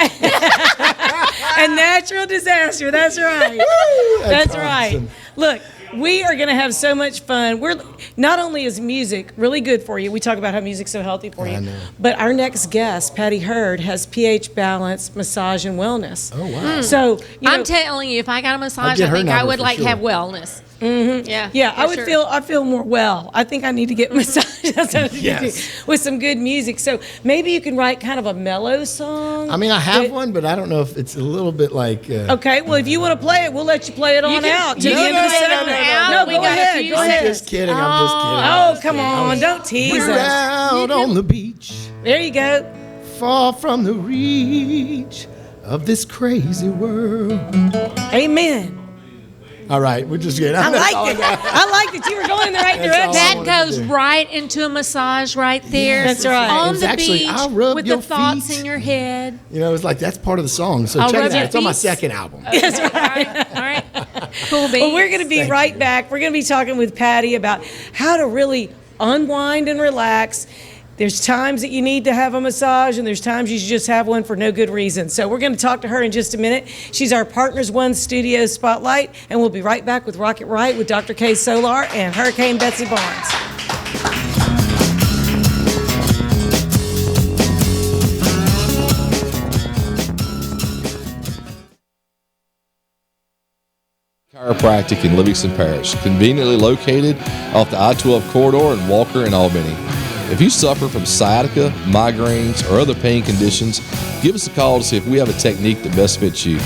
C: A natural disaster. That's right. That's right.
L: awesome.
C: Look, we are going to have so much fun. We're not only is music really good for you. We talk about how music's so healthy for you.
L: I know.
C: But our next guest, Patti Heard, has pH Balance Massage and Wellness.
L: Oh wow.
C: So
D: I'm telling you, if I got a massage,
L: get
D: I
L: her
D: think I
L: number
D: would
L: for
D: like
L: sure.
D: have wellness.
C: Mm-hmm.
D: Yeah,
C: I
D: for
C: would
D: sure.
C: I feel more well. I think I need to get massaged
L: Yes.
C: with some good music. So maybe you can write kind of a mellow song.
L: I mean, I have
C: that-
L: one, but I don't know if it's a little bit like.
C: Okay, well, if you want to play it, we'll let you play it on
D: can-
C: out to
D: you
C: the
D: can
C: end of the
D: play it
C: segment.
D: out.
C: No,
D: We
C: go
D: got a
C: ahead.
D: few
C: Go
L: I'm
C: ahead.
L: just kidding. I'm just kidding.
C: Oh, come on. Don't tease
L: We're
C: us.
L: out on the beach,
C: There you go.
L: far from the reach of this crazy world.
C: Amen.
L: All right, we're just getting.
C: I liked it. I liked it. You were going in the right
L: That's all I
C: direction.
D: That
L: wanted
D: goes
L: to do.
D: right into a massage right there.
C: That's right.
D: On
L: It's
D: the
L: actually,
D: beach
L: I'll rub
D: with
L: your
D: the thoughts
L: feet.
D: in your head.
L: You know, it's like that's part of the song. So
D: I'll
L: check
D: rub
L: it out.
D: your
L: It's on my
D: feet.
L: second album.
C: That's right.
D: All right. Cool beans.
C: Well, we're going to be right back. We're going to be talking with Patti about how to really unwind and relax. There's times that you need to have a massage, and there's times you should just have one for no good reason. So we're going to talk to her in just a minute. She's our Partners One Studio Spotlight, and we'll be right back with Rocket Right with Dr. K. Solar and Hurricane Betsy Barnes.
K: Chiropractic in Livingston Parish, conveniently located off the I-12 corridor in Walker and Albany. If you suffer from sciatica, migraines, or other pain conditions, give us a call to see if we have a technique that best fits you.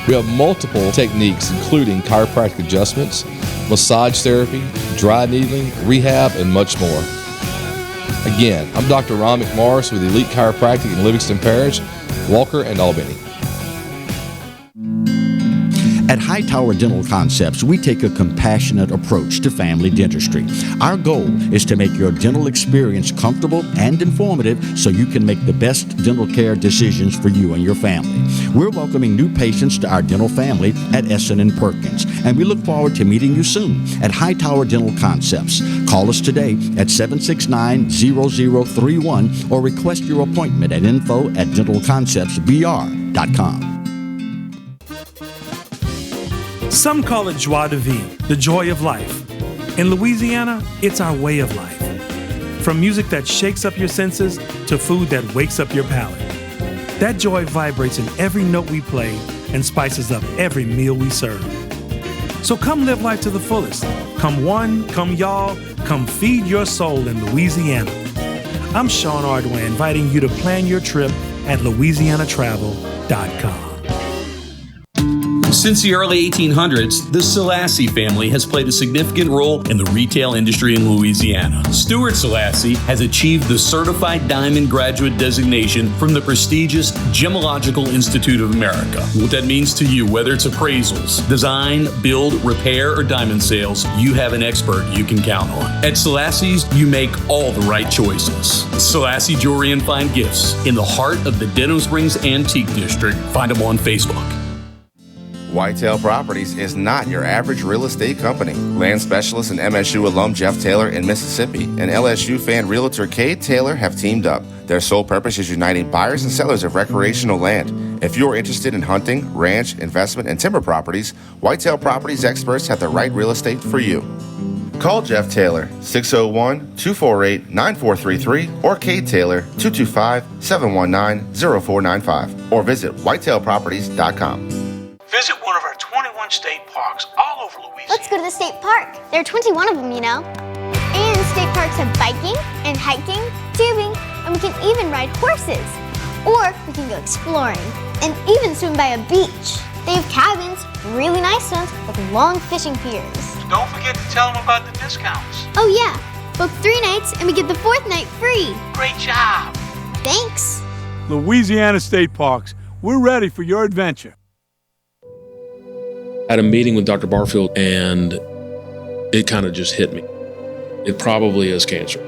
K: We have multiple techniques, including chiropractic adjustments, massage therapy, dry needling, rehab, and much more. Again, I'm Dr. Romain Morris with Elite Chiropractic in Livingston Parish, Walker, and Albany.
Q: At Hightower Dental Concepts, we take a compassionate approach to family dentistry. Our goal is to make your dental experience comfortable and informative so you can make the best dental care decisions for you and your family. We're welcoming new patients to our dental family at Essen & Perkins, and we look forward to meeting you soon at Hightower Dental Concepts. Call us today at 769-0031 or request your appointment at info@dentalconceptsbr.com.
R: Some call it joie de vivre, the joy of life. In Louisiana, it's our way of life. From music that shakes up your senses to food that wakes up your palate. That joy vibrates in every note we play and spices up every meal we serve. So come live life to the fullest. Come one, come y'all, come feed your soul in Louisiana. I'm Sean Ardway, inviting you to plan your trip at LouisianaTravel.com.
G: Since the early 1800s, the Selassie family has played a significant role in the retail industry in Louisiana. Stuart Selassie has achieved the Certified Diamond Graduate designation from the prestigious Gemological Institute of America. What that means to you, whether it's appraisals, design, build, repair, or diamond sales, you have an expert you can count on. At Selassie's, you make all the right choices. Selassie Jewelry and Fine Gifts in the heart of the Denham Springs Antique District. Find them on Facebook.
P: Whitetail Properties is not your average real estate company. Land specialist and MSU alum Jeff Taylor in Mississippi and LSU fan realtor Kay Taylor have teamed up. Their sole purpose is uniting buyers and sellers of recreational land. If you are interested in hunting, ranch, investment, and timber properties, Whitetail Properties experts have the right real estate for you. Call Jeff Taylor, 601-248-9433, or Kate Taylor, 225-719-0495, or visit whitetailproperties.com.
H: Visit one of our 21 state parks all over Louisiana.
I: Let's go to the state park. There are 21 of them, you know. And state parks have biking and hiking, tubing, and we can even ride horses. Or we can go exploring and even swim by a beach. They have cabins, really nice ones, with long fishing piers.
H: Don't forget to tell them about the discounts.
I: Oh yeah, book 3 nights and we get the 4th night free.
H: Great job.
I: Thanks.
J: Louisiana State Parks, we're ready for your adventure.
S: I had a meeting with Dr. Barfield and it kind of just hit me. It probably is cancer.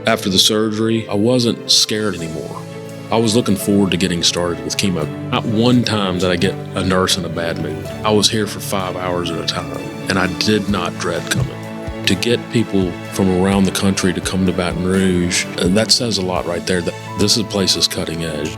S: After the surgery, I wasn't scared anymore. I was looking forward to getting started with chemo. Not one time did I get a nurse in a bad mood. I was here for 5 hours at a time, and I did not dread coming. To get people from around the country to come to Baton Rouge, and that says a lot right there, that this place is cutting edge.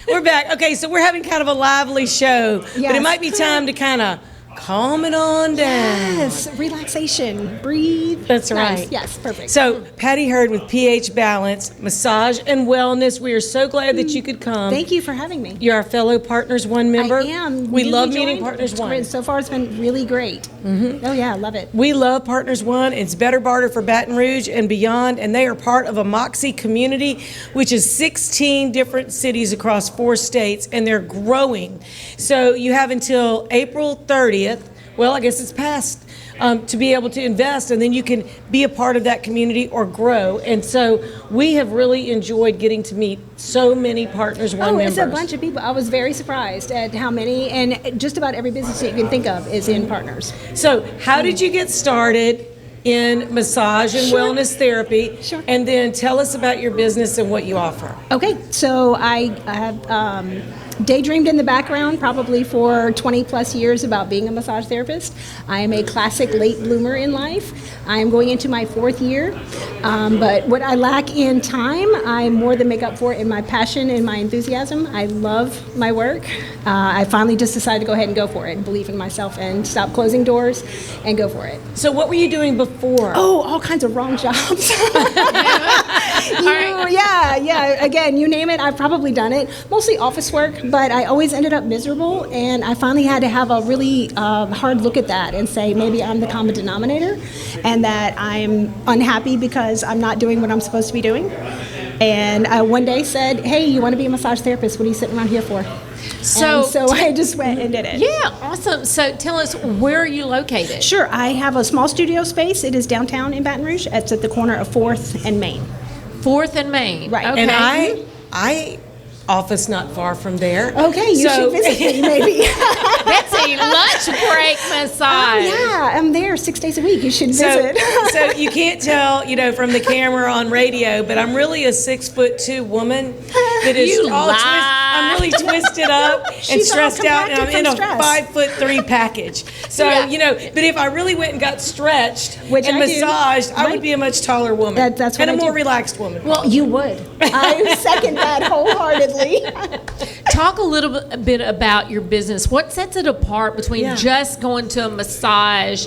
C: We're back. Okay, so we're having kind of a lively show, but it might be time to kind of calm it on down.
T: Yes, relaxation, breathe.
C: That's
T: nice.
C: right.
T: Yes, perfect.
C: So, Patti Heard with pH Balance, Massage and Wellness. We are so glad that you could come.
T: Thank you for having me.
C: You're our fellow Partners One member.
T: I am.
C: We
T: Newly
C: love meeting
T: joined.
C: Partners One.
T: So far, it's been really great. Oh yeah, I love it.
C: We love Partners One. It's better barter for Baton Rouge and beyond, and they are part of a Moxie community, which is 16 different cities across 4 states, and they're growing. So you have until April 30th. Well, I guess it's past, to be able to invest, and then you can be a part of that community or grow. And so we have really enjoyed getting to meet so many Partners One members.
T: It's a bunch of people. I was very surprised at how many, and just about every business that you can think of is in Partners.
C: So how did you get started in massage and wellness therapy?
T: Sure.
C: And then tell us about your business and what you offer.
T: Okay, so I have daydreamed in the background probably for 20 plus years about being a massage therapist. I am a classic late bloomer in life. I am going into my 4th year, but what I lack in time, I more than make up for it in my passion and my enthusiasm. I love my work. I finally just decided to go ahead and go for it and believe in myself and stop closing doors and go for it.
C: So what were you doing before?
T: Oh, all kinds of wrong jobs. Yeah. Again, you name it, I've probably done it. Mostly office work, but I always ended up miserable, and I finally had to have a really hard look at that and say maybe I'm the common denominator, and that I'm unhappy because I'm not doing what I'm supposed to be doing. And I one day said, hey, you want to be a massage therapist? What are you sitting around here for? So I just went and did it.
D: Yeah, awesome. So tell us, where are you located?
T: Sure, I have a small studio space. It is downtown in Baton Rouge. It's at the corner of 4th and Main.
D: 4th and Main.
T: Right.
C: And I office not far from there.
T: Okay, you should visit me maybe.
D: That's a lunch break massage.
T: Yeah, I'm there 6 days a week. You should visit.
C: So you can't tell, from the camera on radio, but I'm really a 6'2" woman that is I'm really twisted up and stressed out, and I'm in a 5'3" package. So but if I really went and got stretched and massaged, I would be a much taller woman.
T: That's what
C: and a more relaxed woman.
T: Well, you would. I second that wholeheartedly.
D: Talk a little bit about your business. What sets it apart between just going to a massage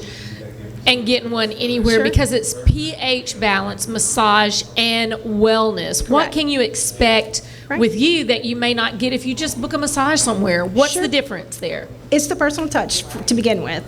D: and getting one anywhere
T: Sure.
D: because it's pH balance, massage, and wellness. What
T: Correct.
D: can you expect with you that you may not get if you just book a massage somewhere? What's
T: Sure.
D: the difference there?
T: It's the personal touch to begin with.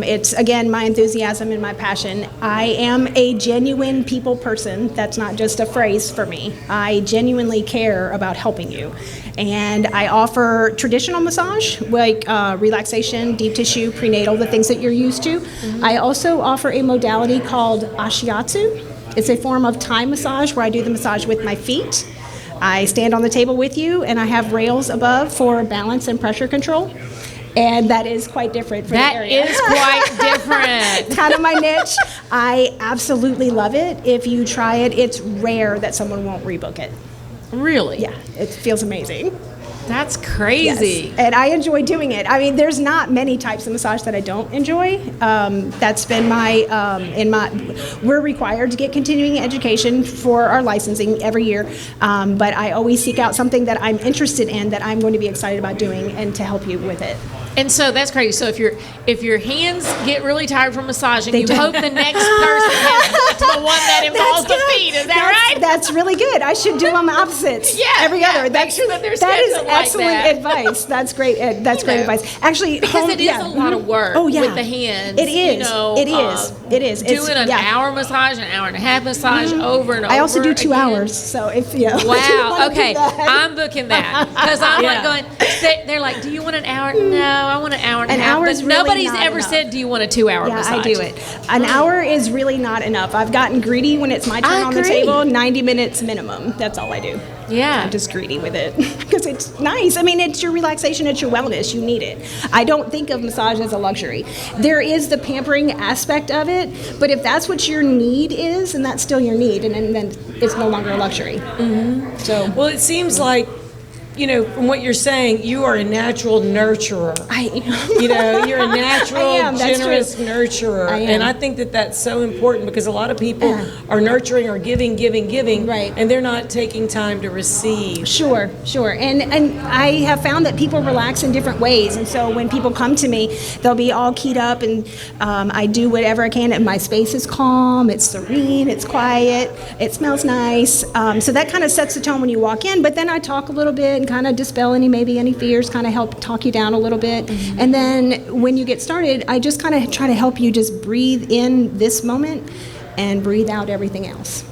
T: It's, again, my enthusiasm and my passion. I am a genuine people person. That's not just a phrase for me. I genuinely care about helping you. And I offer traditional massage, like relaxation, deep tissue, prenatal, the things that you're used to. I also offer a modality called ashiatsu. It's a form of Thai massage where I do the massage with my feet. I stand on the table with you, and I have rails above for balance and pressure control. And that is quite different for the area.
D: That is quite different.
T: Kind of my niche. I absolutely love it. If you try it, it's rare that someone won't rebook it.
D: Really?
T: Yeah, it feels amazing.
D: That's crazy.
T: Yes. And I enjoy doing it. I mean, there's not many types of massage that I don't enjoy. That's been we're required to get continuing education for our licensing every year. But I always seek out something that I'm interested in, that I'm going to be excited about doing, and to help you with it.
D: And so that's crazy. So if your hands get really tired from massaging,
T: They
D: you
T: do.
D: hope the next person has the one that involves the feet. Is that right?
T: That's really good. I should do them opposites.
D: Yeah,
T: every
D: yeah,
T: other.
D: make
T: That's
D: sure that they're
T: that is
D: scheduled like
T: excellent
D: that.
T: advice. That's great. That's great advice. Actually,
D: Because it is a lot of work with the hands.
T: It is.
D: You know,
T: it is. It is. It's-
D: Doing an hour massage, an hour and a half massage over and over.
T: I also do 2
D: again.
T: hours. So if you if you
D: Wow.
T: wanna do
D: Okay.
T: that.
D: I'm booking that because I'm
T: Yeah.
D: like going. They're like, "Do you want an hour?" No, I want an hour and a
T: An
D: half.
T: hour
D: But
T: is really
D: nobody's
T: not
D: ever
T: enough.
D: said, "Do you want a 2-hour
T: Yeah,
D: massage?"
T: I do it. An hour is really not enough. I've gotten greedy when it's my turn
D: I
T: on the
D: agree.
T: table. 90 minutes minimum. That's all I do.
D: Yeah.
T: I'm just greedy with it because it's nice. I mean, it's your relaxation, it's your wellness. You need it. I don't think of massage as a luxury. There is the pampering aspect of it, but if that's what your need is, and that's still your need, and then it's no longer a luxury. So,
C: Well, it seems like, you know, from what you're saying, you are a natural nurturer.
T: I am.
C: You know, you're a natural,
T: I am, that's
C: generous
T: true.
C: nurturer.
T: I am.
C: And I think that that's so important because a lot of people are nurturing or giving,
T: Right.
C: and they're not taking time to receive.
T: Sure. And I have found that people relax in different ways. And so when people come to me, they'll be all keyed up, and I do whatever I can. And my space is calm, it's serene, it's quiet, it smells nice. So that kind of sets the tone when you walk in. But then I talk a little bit and kind of dispel any fears, kind of help talk you down a little bit. And then when you get started, I just kind of try to help you just breathe in this moment and breathe out everything else.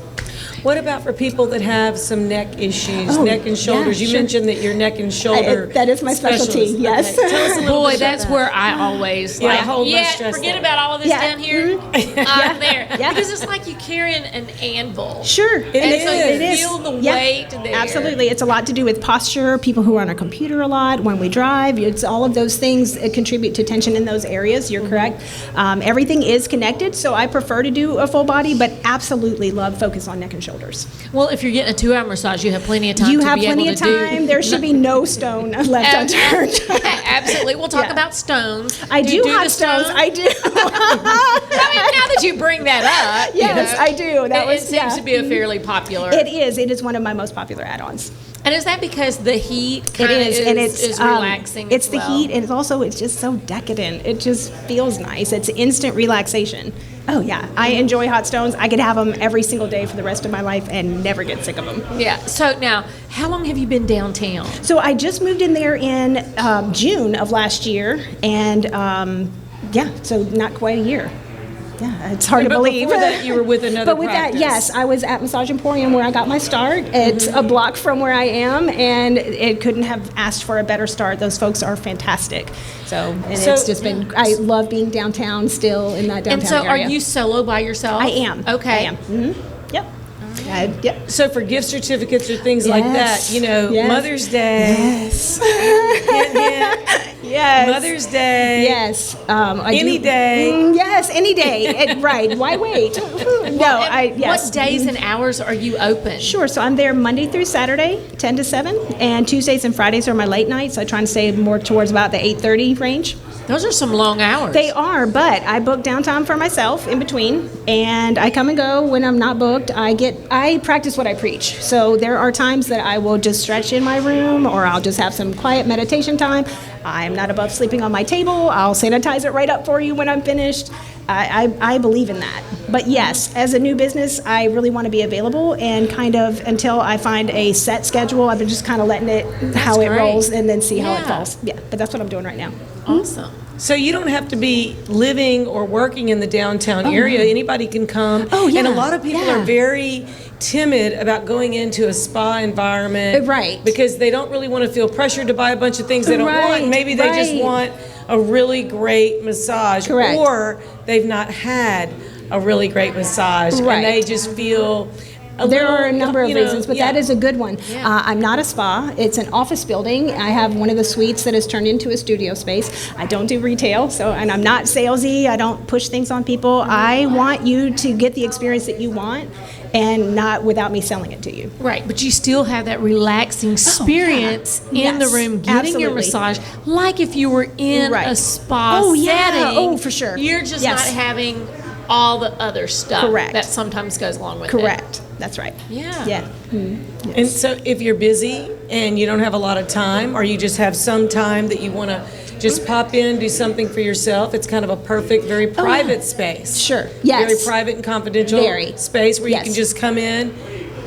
C: What about for people that have some neck issues,
T: Oh,
C: neck and shoulders?
T: yeah,
C: You
T: sure.
C: mentioned that you're neck and shoulder.
T: That is my specialty,
C: specialist.
T: yes.
C: Okay. Tell us a little
D: Boy,
C: bit
D: that's
C: about
D: where I always
C: Yeah,
D: like.
C: hold my
D: Yeah,
C: stress
D: forget
C: there.
D: about all of this
T: Yeah.
D: down here. I'm there
T: Yeah.
D: because it's like you carrying an anvil.
T: Sure,
D: And so you
T: it is.
D: feel the
T: Yeah,
D: weight there.
T: Absolutely, it's a lot to do with posture. People who are on a computer a lot, when we drive, it's all of those things that contribute to tension in those areas. You're correct. Everything is connected, so I prefer to do a full body, but absolutely love focus on neck and shoulders.
D: Well, if you're getting a 2-hour massage, you have plenty of time.
T: You
D: to
T: have
D: be
T: plenty
D: able
T: of
D: to do-
T: time. There should be no stone left unturned.
D: Absolutely. We'll talk
T: Yeah.
D: about stones.
T: I do
D: you
T: hot
D: the
T: stones.
D: stone?
T: I do.
D: I mean, now that you bring that up, you
T: Yes,
D: know,
T: I do. That
D: it seems
T: yeah.
D: to be a fairly popular.
T: It is. It is one of my most popular add-ons.
D: And is that because the heat
T: It
D: kinda
T: is, and it's
D: is relaxing?
T: It's
D: as
T: the
D: well?
T: heat, and it's just so decadent. It just feels nice. It's instant relaxation. Oh yeah, I enjoy hot stones. I could have them every single day for the rest of my life and never get sick of them.
D: Yeah. So now, how long have you been downtown?
T: So I just moved in there in June of last year, and yeah, so not quite a year. Yeah, it's hard to
C: But
T: believe.
C: before that, you were with another
T: But with
C: practice.
T: that, yes, I was at Massage Emporium where I got my start. It's a block from where I am, and it couldn't have asked for a better start. Those folks are fantastic. So it's just been, I love being downtown still in that downtown
D: And so,
T: area.
D: are you solo by yourself?
T: I am.
D: Okay.
T: I am. Yep. Yep.
C: So for gift certificates or things like that,
T: Yes.
C: you know,
T: Yes.
C: Mother's Day.
T: Yes.
C: Yes. Mother's Day.
T: Yes.
C: Any day.
T: Yes, any day. Right. Why wait? Yes.
D: What days and hours are you open?
T: Sure. So I'm there Monday through Saturday, 10 to 7, and Tuesdays and Fridays are my late nights. I try and stay more towards about the 8:30 range.
D: Those are some long hours.
T: They are, but I book downtown for myself in between, and I come and go when I'm not booked. I practice what I preach. So there are times that I will just stretch in my room, or I'll just have some quiet meditation time. I'm not above sleeping on my table. I'll sanitize it right up for you when I'm finished. I believe in that. But yes, as a new business, I really want to be available, and kind of until I find a set schedule, I've been just kind of letting it how it rolls and then see how it falls. Yeah, but that's what I'm doing right now.
C: Awesome. So you don't have to be living or working in the downtown area.
T: No.
C: Anybody can come.
T: Oh, yeah.
C: And a lot of people are very timid about going into a spa environment.
T: Right.
C: Because they don't really want to feel pressured to buy a bunch of things they don't want. Maybe they just want a really great massage.
T: Correct.
C: Or they've not had a really great massage.
T: Right.
C: And they just feel...
T: There are a number of reasons, but
C: yeah.
T: that is a good one. I'm not a spa. It's an office building. I have one of the suites that has turned into a studio space. I don't do retail, and I'm not salesy. I don't push things on people. I want you to get the experience that you want, and not without me selling it to you.
D: Right, but you still have that relaxing experience in the room, getting your massage, like if you were in a spa setting.
T: Oh, for sure.
D: You're just not having all the other stuff
T: Correct.
D: that sometimes goes along with it.
T: Correct. That's right.
D: Yeah.
T: Yeah.
C: And so if you're busy and you don't have a lot of time, or you just have some time that you want to just pop in, do something for yourself, it's kind of a perfect, very private space.
T: Sure. Yes.
C: Very private and confidential space where you can just come in,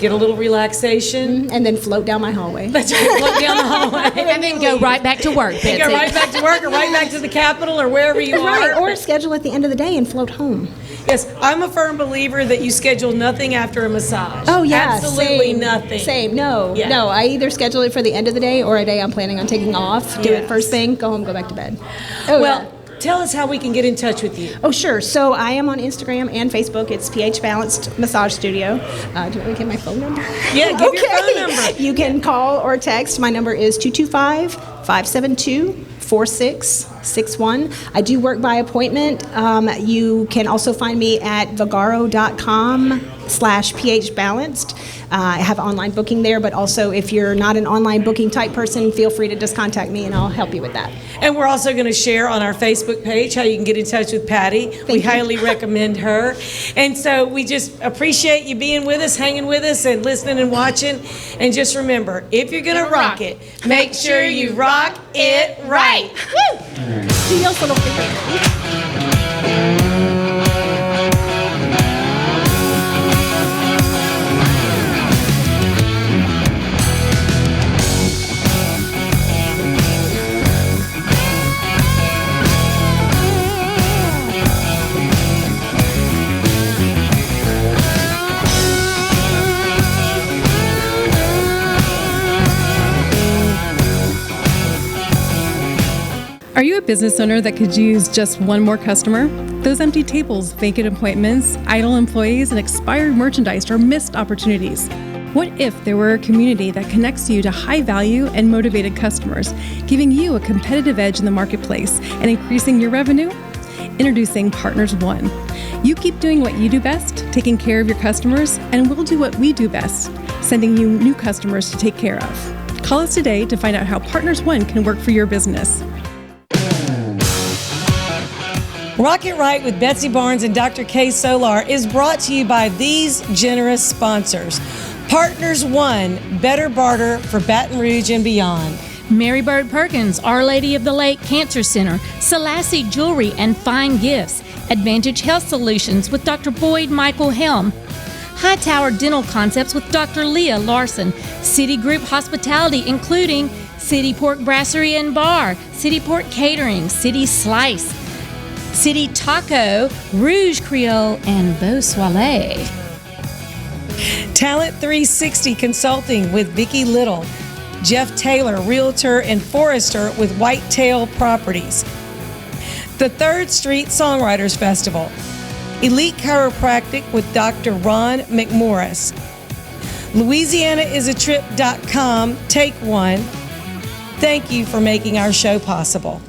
C: get a little relaxation.
T: And then float down my hallway.
C: That's right, float down the hallway.
D: And then go right back to work,
C: And go right back to work, or right back to the Capitol, or wherever you
T: Right,
C: are.
T: or schedule at the end of the day and float home.
C: Yes, I'm a firm believer that you schedule nothing after a massage.
T: Oh, yeah.
C: Absolutely
T: same,
C: nothing.
T: Same. No.
C: Yeah.
T: No. I either schedule it for the end of the day or a day I'm planning on taking off. Do it first thing, go home, go back to bed. Oh,
C: well, tell us how we can get in touch with you.
T: Oh, sure. So I am on Instagram and Facebook. It's PH Balanced Massage Studio. Do you want me to get my phone number?
C: Yeah, give your phone number.
T: You can call or text. My number is 225-572-4661. I do work by appointment. You can also find me at vagaro.com/phbalanced. I have online booking there, but also if you're not an online booking type person, feel free to just contact me and I'll help you with that.
C: And we're also going to share on our Facebook page how you can get in touch with Patti. We highly recommend her. And so we just appreciate you being with us, hanging with us, and listening and watching. And just remember, if you're going to rock it, make sure you rock it right. Woo!
T: Sí, yo solo fui.
A: Are you a business owner that could use just one more customer? Those empty tables, vacant appointments, idle employees, and expired merchandise are missed opportunities. What if there were a community that connects you to high-value and motivated customers, giving you a competitive edge in the marketplace and increasing your revenue? Introducing Partners One. You keep doing what you do best, taking care of your customers, and we'll do what we do best, sending you new customers to take care of. Call us today to find out how Partners One can work for your business.
C: Rock It Right with Betsy Barnes and Dr. K. Solar is brought to you by these generous sponsors. Partners One, better barter for Baton Rouge and beyond.
D: Mary Bird Perkins, Our Lady of the Lake Cancer Center, Selassie Jewelry and Fine Gifts, Advantage Health Solutions with Dr. Boyd Michael Helm, Hightower Dental Concepts with Dr. Leah Larson, City Group Hospitality including City Pork Brasserie and Bar, City Pork Catering, City Slice, City Taco, Rouge Creole, and Beau Soleil.
C: Talent 360 Consulting with Vicki Little, Jeff Taylor, Realtor and Forester with Whitetail Properties. The 3rd Street Songwriters Festival. Elite Chiropractic with Dr. Ron McMorris. LouisianaIsATrip.com. Take one. Thank you for making our show possible.